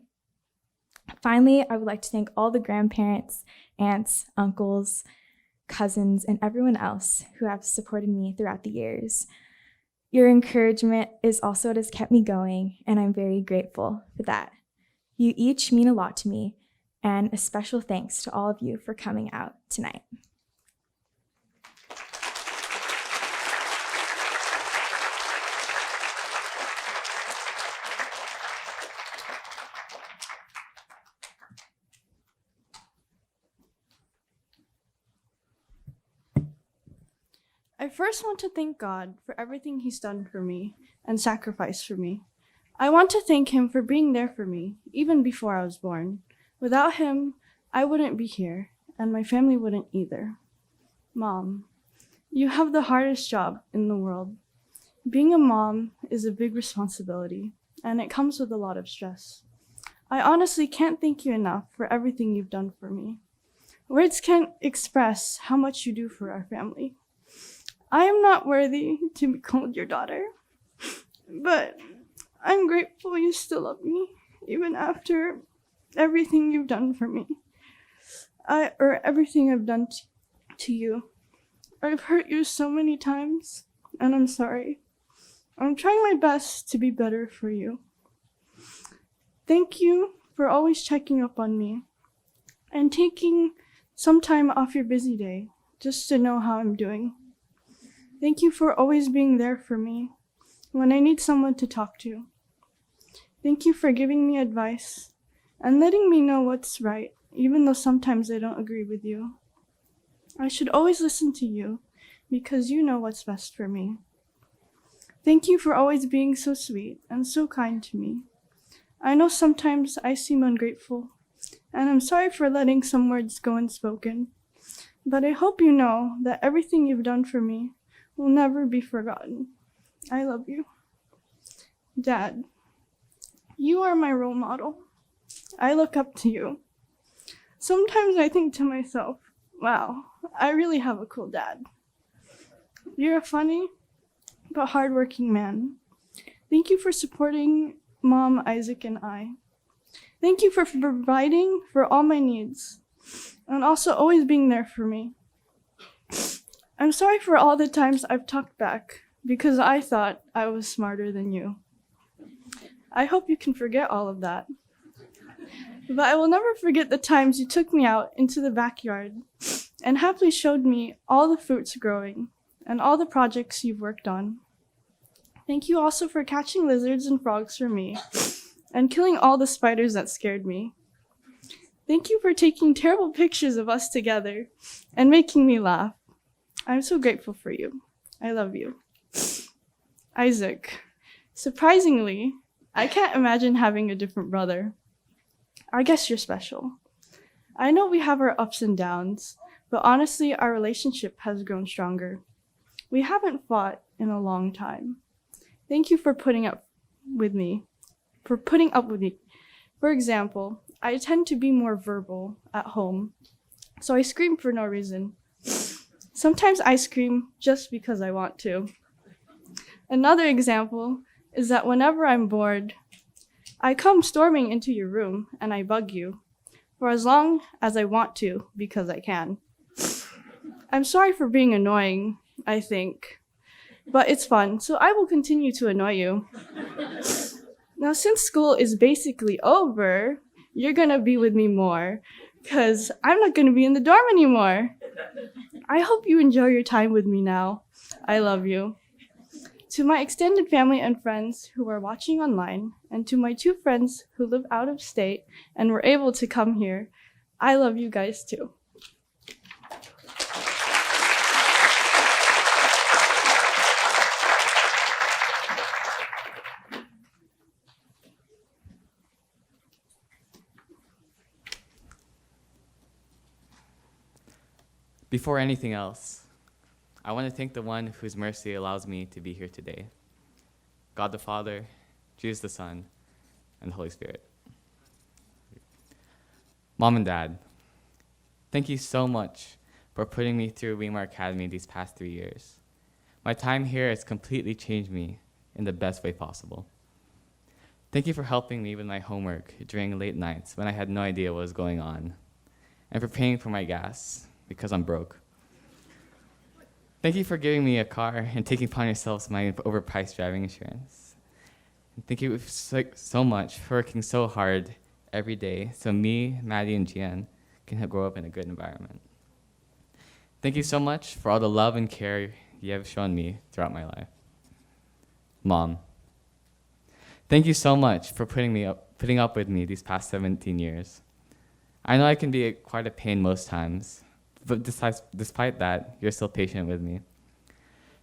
Finally, I would like to thank all the grandparents, aunts, uncles, cousins, and everyone else who have supported me throughout the years. Your encouragement is also what has kept me going, and I'm very grateful for that. You each mean a lot to me, and a special thanks to all of you for coming out tonight. I first want to thank God for everything he's done for me and sacrificed for me. I want to thank him for being there for me, even before I was born. Without him, I wouldn't be here, and my family wouldn't either. Mom, you have the hardest job in the world. Being a mom is a big responsibility, and it comes with a lot of stress. I honestly can't thank you enough for everything you've done for me. Words can't express how much you do for our family. I am not worthy to be called your daughter, but I'm grateful you still love me, even after everything you've done for me, or everything I've done to you. I've hurt you so many times, and I'm sorry. I'm trying my best to be better for you. Thank you for always checking up on me and taking some time off your busy day just to know how I'm doing. Thank you for always being there for me when I need someone to talk to. Thank you for giving me advice and letting me know what's right, even though sometimes I don't agree with you. I should always listen to you because you know what's best for me. Thank you for always being so sweet and so kind to me. I know sometimes I seem ungrateful, and I'm sorry for letting some words go unspoken, but I hope you know that everything you've done for me will never be forgotten. I love you. Dad, you are my role model. I look up to you. Sometimes I think to myself, wow, I really have a cool dad. You're a funny but hardworking man. Thank you for supporting Mom, Isaac, and I. Thank you for providing for all my needs. and also always being there for me. I'm sorry for all the times I've talked back because I thought I was smarter than you. I hope you can forget all of that. But I will never forget the times you took me out into the backyard and happily showed me all the fruits growing and all the projects you've worked on. Thank you also for catching lizards and frogs for me and killing all the spiders that scared me. Thank you for taking terrible pictures of us together and making me laugh. I'm so grateful for you. I love you. Isaac, surprisingly, I can't imagine having a different brother. I guess you're special. I know we have our ups and downs, but honestly, our relationship has grown stronger. We haven't fought in a long time. Thank you for putting up with me. For example, I tend to be more verbal at home, so I scream for no reason. Sometimes I scream just because I want to. Another example is that whenever I'm bored, I come storming into your room and I bug you for as long as I want to because I can. I'm sorry for being annoying, I think, but it's fun, so I will continue to annoy you. Now, since school is basically over, you're gonna be with me more because I'm not gonna be in the dorm anymore. I hope you enjoy your time with me now. I love you. To my extended family and friends who are watching online, and to my 2 friends who live out of state and were able to come here, I love you guys too. Before anything else, I want to thank the one whose mercy allows me to be here today, God the Father, Jesus the Son, and the Holy Spirit. Mom and Dad, thank you so much for putting me through Weimar Academy these past 3 years. My time here has completely changed me in the best way possible. Thank you for helping me with my homework during late nights when I had no idea what was going on, and for paying for my gas because I'm broke. Thank you for giving me a car and taking upon yourselves my overpriced driving insurance. And thank you so much for working so hard every day so me, Maddie, and Jian can grow up in a good environment. Thank you so much for all the love and care you have shown me throughout my life. Mom, thank you so much for putting up with me these past 17 years. I know I can be quite a pain most times, but despite that, you're still patient with me.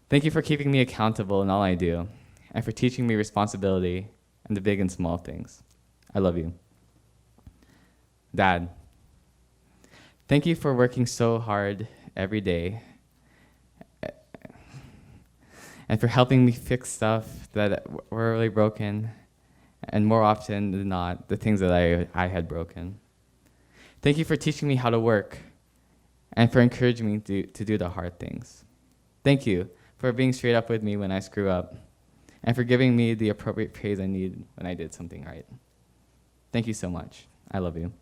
Thank you for keeping me accountable in all I do, and for teaching me responsibility in the big and small things. I love you. Dad, thank you for working so hard every day, and for helping me fix stuff that were really broken, and more often than not, the things that I had broken. Thank you for teaching me how to work, and for encouraging me to do the hard things. Thank you for being straight up with me when I screw up, and for giving me the appropriate praise I need when I did something right. Thank you so much. I love you.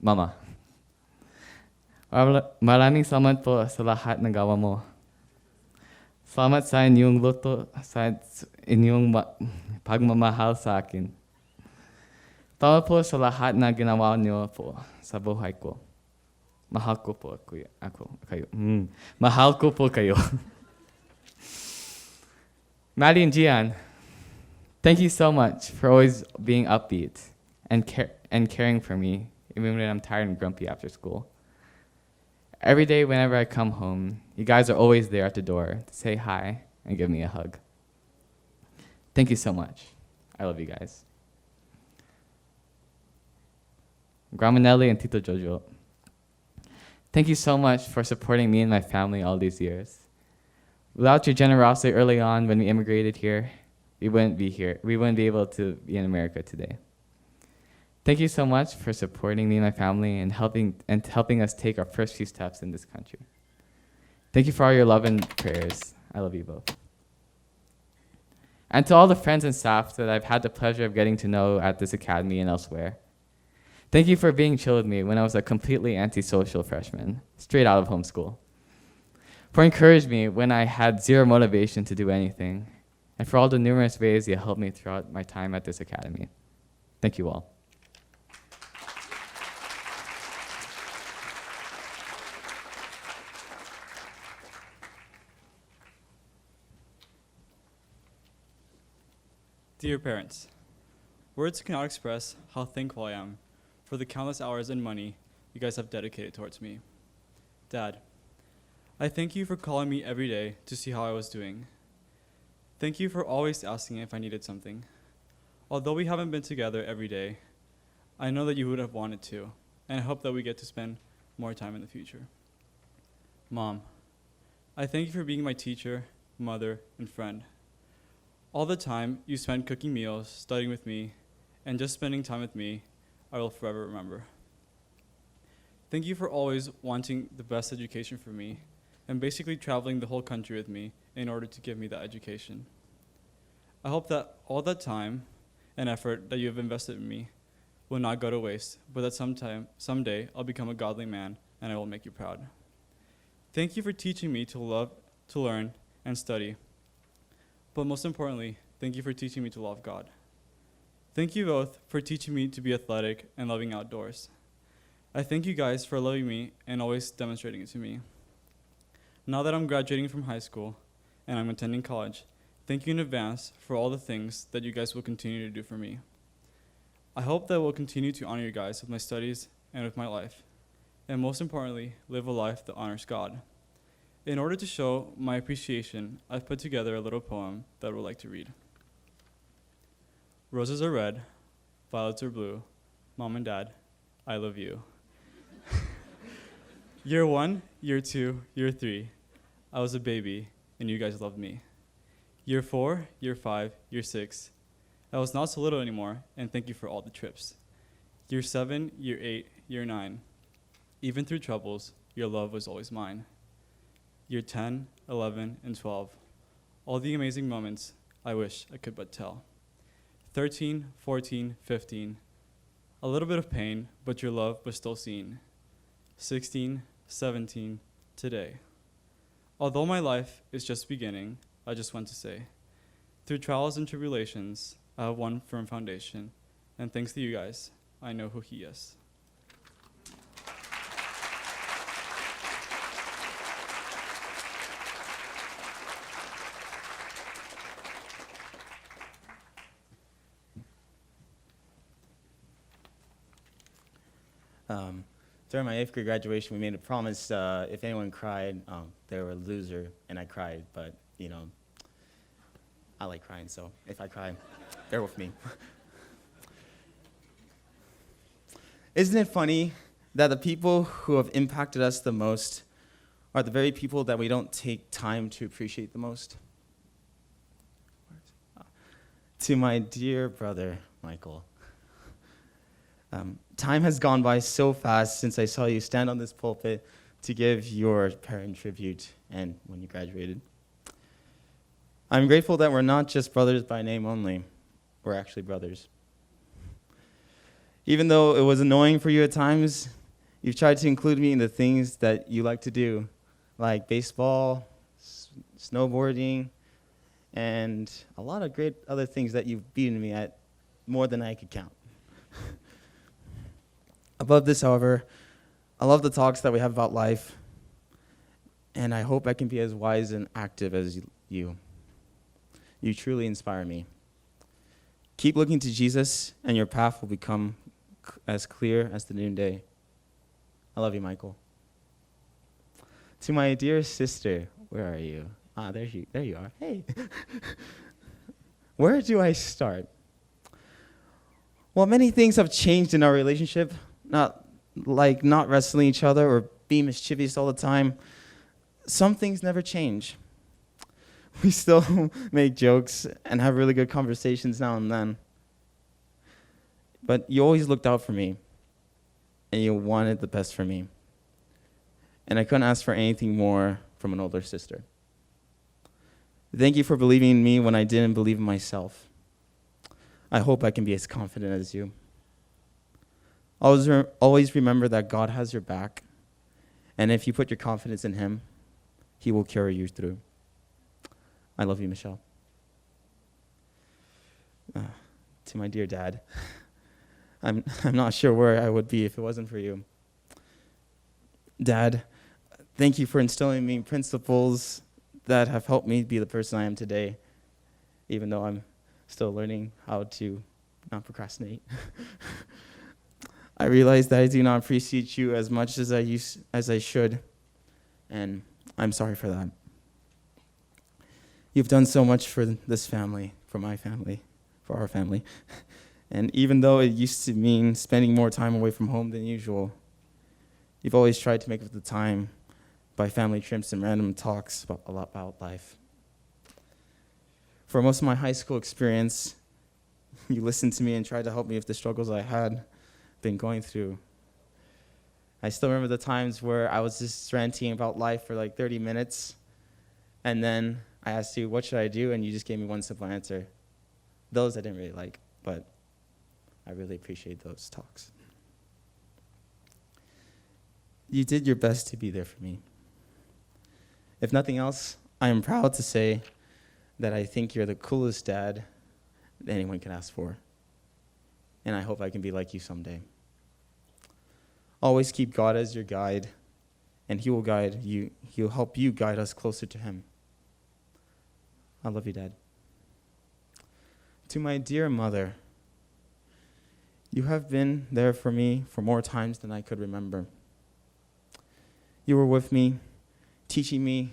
Mama, maraming salamat po sa lahat ng gawa mo. Salamat sa inyong luto, sa inyong pagmamahal sa akin. Tama po sa lahat na ginawa niyo po sa buhay ko. Mahal ko po kayo. Mahal ko po kayo. Maddie and Jian, thank you so much for always being upbeat and caring for me, even when I'm tired and grumpy after school. Every day whenever I come home, you guys are always there at the door to say hi and give me a hug. Thank you so much. I love you guys. Grandma Nelly and Tito Jojo, thank you so much for supporting me and my family all these years. Without your generosity early on when we immigrated here, we wouldn't be here. We wouldn't be able to be in America today. Thank you so much for supporting me and my family and helping us take our first few steps in this country. Thank you for all your love and prayers. I love you both. And to all the friends and staff that I've had the pleasure of getting to know at this academy and elsewhere, Thank you for being chill with me when I was a completely antisocial freshman, straight out of homeschool. For encouraging me when I had zero motivation to do anything, and for all the numerous ways you helped me throughout my time at this academy. Thank you all. Dear parents, words cannot express how thankful I am for the countless hours and money you guys have dedicated towards me. Dad, I thank you for calling me every day to see how I was doing. Thank you for always asking if I needed something. Although we haven't been together every day, I know that you would have wanted to, and I hope that we get to spend more time in the future. Mom, I thank you for being my teacher, mother, and friend. All the time you spent cooking meals, studying with me, and just spending time with me, I will forever remember. Thank you for always wanting the best education for me and basically traveling the whole country with me in order to give me that education. I hope that all that time and effort that you have invested in me will not go to waste, but that someday I'll become a godly man and I will make you proud. Thank you for teaching me to love, to learn, and study. But most importantly, thank you for teaching me to love God. Thank you both for teaching me to be athletic and loving outdoors. I thank you guys for loving me and always demonstrating it to me. Now that I'm graduating from high school and I'm attending college, thank you in advance for all the things that you guys will continue to do for me. I hope that I will continue to honor you guys with my studies and with my life, and most importantly, live a life that honors God. In order to show my appreciation, I've put together a little poem that I would like to read. Roses are red, violets are blue. Mom and Dad, I love you. Year 1, year 2, year 3, I was a baby and you guys loved me. Year 4, year 5, year 6, I was not so little anymore and thank you for all the trips. Year 7, year 8, year 9, even through troubles, your love was always mine. Year 10, 11, and 12, all the amazing moments I wish I could but tell. 13, 14, 15, a little bit of pain, but your love was still seen. 16, 17, today. Although my life is just beginning, I just want to say, through trials and tribulations, I have one firm foundation, and thanks to you guys, I know who He is. During my 8th grade graduation, we made a promise, if anyone cried, they were a loser, and I cried, but, you know, I like crying, so if I cry, bear with me. Isn't it funny that the people who have impacted us the most are the very people that we don't take time to appreciate the most? To my dear brother, Michael. Time has gone by so fast since I saw you stand on this pulpit to give your parent tribute and when you graduated. I'm grateful that we're not just brothers by name only. We're actually brothers. Even though it was annoying for you at times, you've tried to include me in the things that you like to do, like baseball, snowboarding, and a lot of great other things that you've beaten me at more than I could count. Above this, however, I love the talks that we have about life, and I hope I can be as wise and active as you. You truly inspire me. Keep looking to Jesus, and your path will become as clear as the noonday. I love you, Michael. To my dear sister, where are you? There you are. Hey. Where do I start? Well, many things have changed in our relationship. Not wrestling each other or being mischievous all the time. Some things never change. We still make jokes and have really good conversations now and then. But you always looked out for me, and you wanted the best for me. And I couldn't ask for anything more from an older sister. Thank you for believing in me when I didn't believe in myself. I hope I can be as confident as you. Always remember that God has your back, and if you put your confidence in Him, He will carry you through. I love you, Michelle. To my dear dad, I'm not sure where I would be if it wasn't for you. Dad, thank you for instilling in me principles that have helped me be the person I am today, even though I'm still learning how to not procrastinate. I realize that I do not appreciate you as much as I should, and I'm sorry for that. You've done so much for this family, for my family, for our family. And even though it used to mean spending more time away from home than usual, you've always tried to make up the time by family trips and random talks about life. For most of my high school experience, you listened to me and tried to help me with the struggles I had been going through. I still remember the times where I was just ranting about life for like 30 minutes, and then I asked you, what should I do? And you just gave me one simple answer. Those I didn't really like, but I really appreciate those talks. You did your best to be there for me. If nothing else, I am proud to say that I think you're the coolest dad that anyone can ask for. And I hope I can be like you someday. Always keep God as your guide, and He will guide you. He'll help you guide us closer to Him. I love you, Dad. To my dear mother, you have been there for me for more times than I could remember. You were with me, teaching me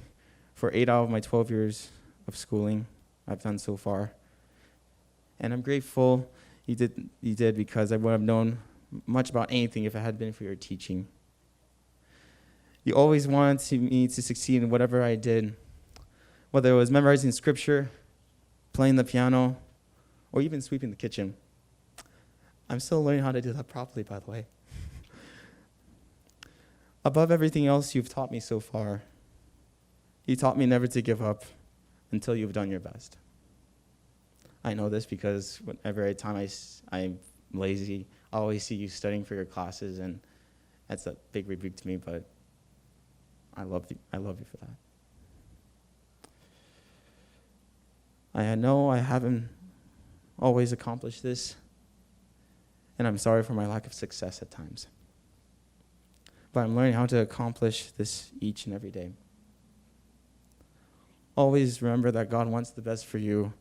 for 8 out of my 12 years of schooling I've done so far. And I'm grateful you did because I wouldn't have known much about anything if it had been for your teaching. You always wanted me to succeed in whatever I did, whether it was memorizing scripture, playing the piano, or even sweeping the kitchen. I'm still learning how to do that properly, by the way. Above everything else you've taught me so far, you taught me never to give up until you've done your best. I know this because every time I'm lazy, I always see you studying for your classes, and that's a big rebuke to me, but I love you for that. I know I haven't always accomplished this, and I'm sorry for my lack of success at times. But I'm learning how to accomplish this each and every day. Always remember that God wants the best for you,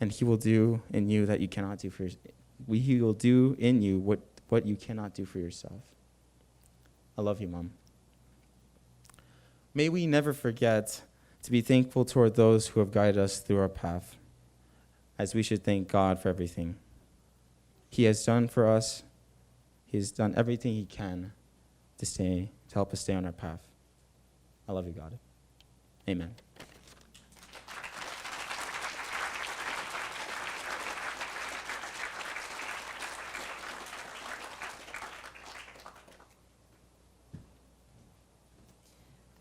and He will do in you that you cannot do for yourself. He will do in you what you cannot do for yourself. I love you, Mom. May we never forget to be thankful toward those who have guided us through our path, as we should thank God for everything He has done for us. He has done everything He can to help us stay on our path. I love you, God. Amen.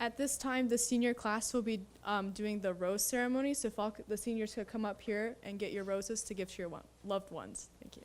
At this time, the senior class will be doing the rose ceremony, so if all the seniors could come up here and get your roses to give to your loved ones. Thank you.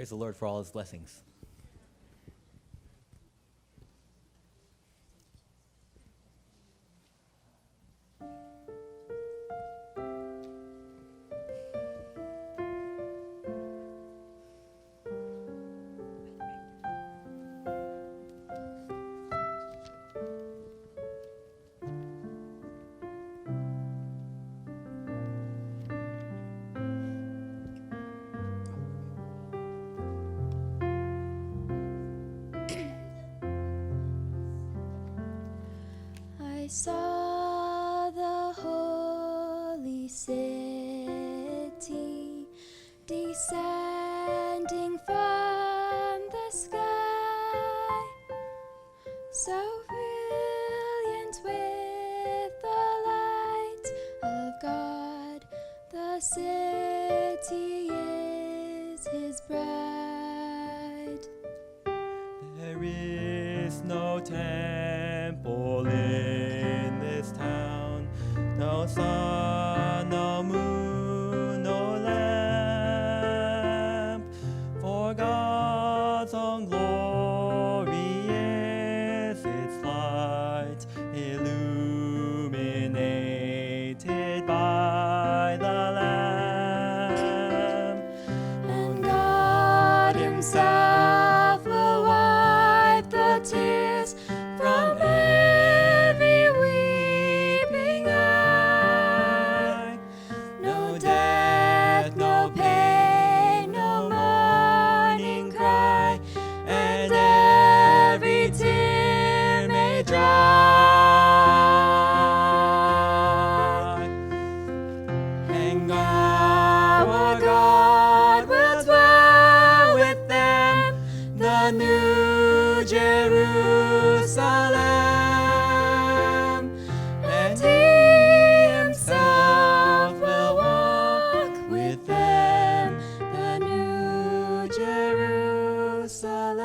Praise the Lord for all his blessings. I saw the holy city descending from the sky, so brilliant with the light of God. The city is his bride. There is no temple in this town, no sun, no moon, no lamp, for God's own glory is its light, illuminated by the Lamb. And God himself will wipe the tears from every weeping eye. No death, no pain, no mourning cry, and every tear may dry. And our God will dwell with them, the new Jerusalem, and he himself will walk with them, the new Jerusalem.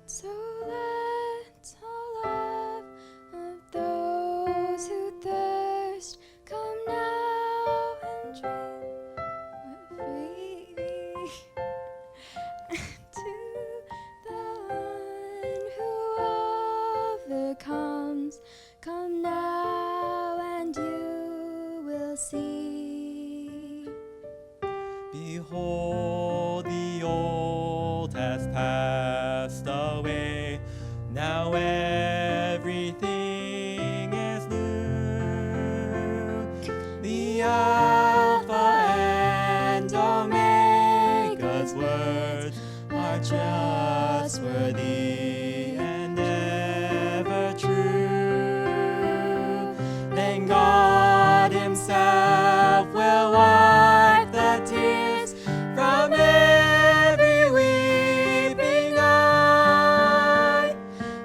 So let all love of those who thirst come now and drink freely to the one who overcomes. Come now and you will see. Behold, the old has passed away. Now everything is new. The Alpha and Omega's words are trustworthy and ever true. Then God himself will wipe the tears from every weeping eye.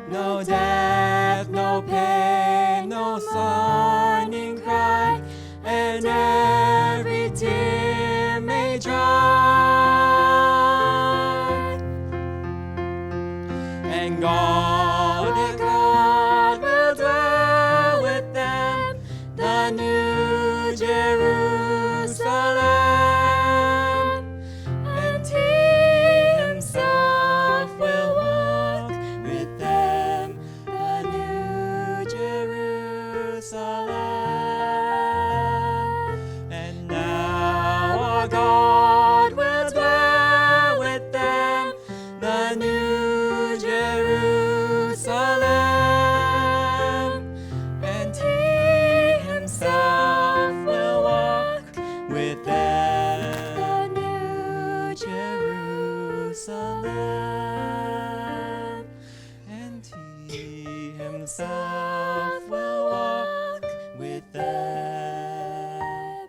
No death, no pain, no mourning cry, and every tear may dry. And God will dwell with them, the new Jerusalem, and he himself will walk with them, the new Jerusalem. And now our God will dwell with them, the new Jerusalem, and he himself will walk with them, the new Jerusalem, and he himself will walk with them,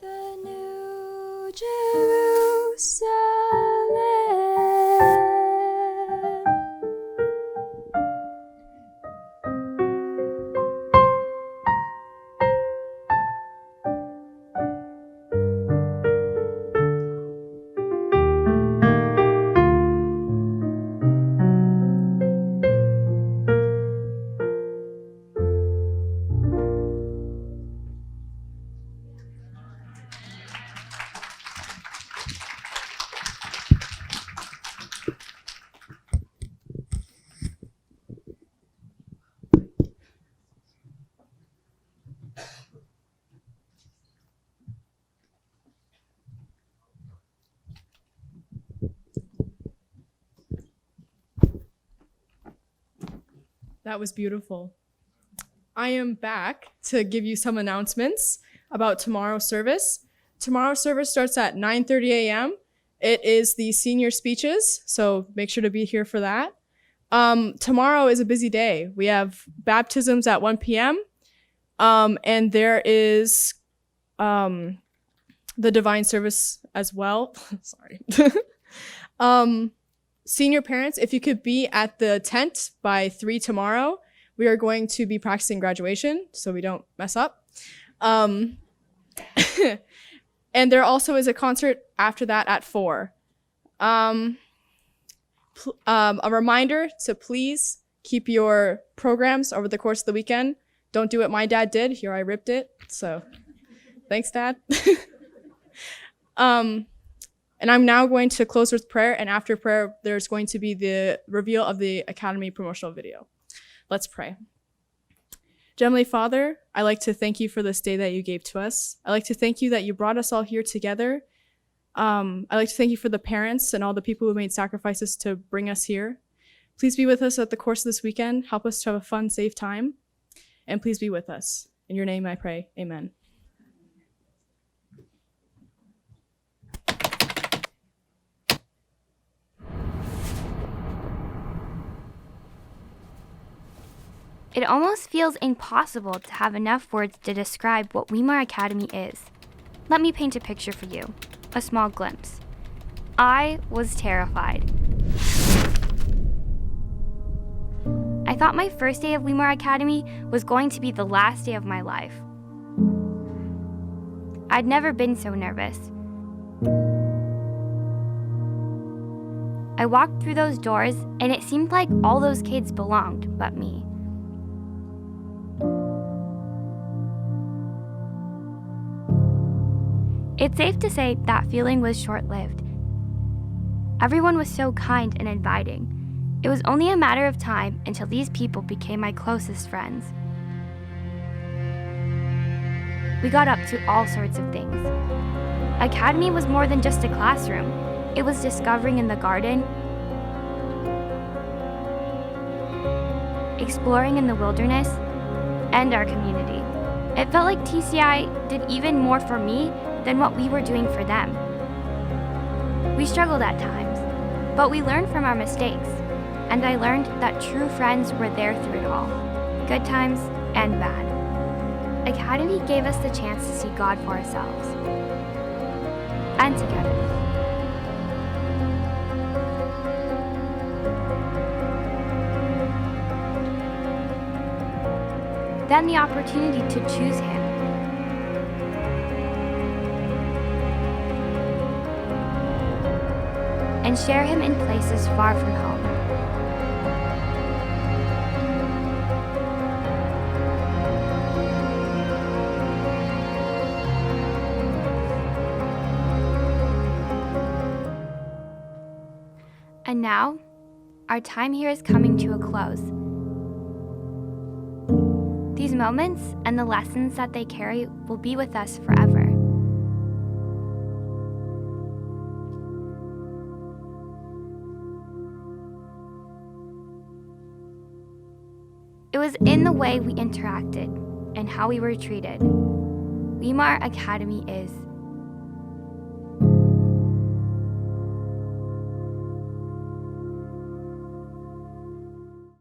the new Jerusalem. That was beautiful. I am back to give you some announcements about tomorrow's service. Tomorrow's service starts at 9:30 a.m. It is the senior speeches, so make sure to be here for that. Tomorrow is a busy day. We have baptisms at 1 p.m. And there is the divine service as well. Sorry. Senior parents, if you could be at the tent by 3 tomorrow, we are going to be practicing graduation so we don't mess up. And there also is a concert after that at 4. A reminder to please keep your programs over the course of the weekend. Don't do what my dad did. Here, I ripped it. So thanks, Dad. And I'm now going to close with prayer. And after prayer, there's going to be the reveal of the Academy promotional video. Let's pray. Heavenly Father, I'd like to thank you for this day that you gave to us. I'd like to thank you that you brought us all here together. I'd like to thank you for the parents and all the people who made sacrifices to bring us here. Please be with us at the course of this weekend. Help us to have a fun, safe time. And please be with us. In your name I pray, amen. It almost feels impossible to have enough words to describe what Weimar Academy is. Let me paint a picture for you, a small glimpse. I was terrified. I thought my first day of Weimar Academy was going to be the last day of my life. I'd never been so nervous. I walked through those doors, and it seemed like all those kids belonged but me. It's safe to say that feeling was short-lived. Everyone was so kind and inviting. It was only a matter of time until these people became my closest friends. We got up to all sorts of things. Academy was more than just a classroom. It was discovering in the garden, exploring in the wilderness, and our community. It felt like TCI did even more for me than what we were doing for them. We struggled at times, but we learned from our mistakes, and I learned that true friends were there through it all, good times and bad. Academy gave us the chance to see God for ourselves, and together. Then the opportunity to choose Him. And share Him in places far from home. And now, our time here is coming to a close. These moments and the lessons that they carry will be with us forever. It was in the way we interacted and how we were treated. Weimar Academy is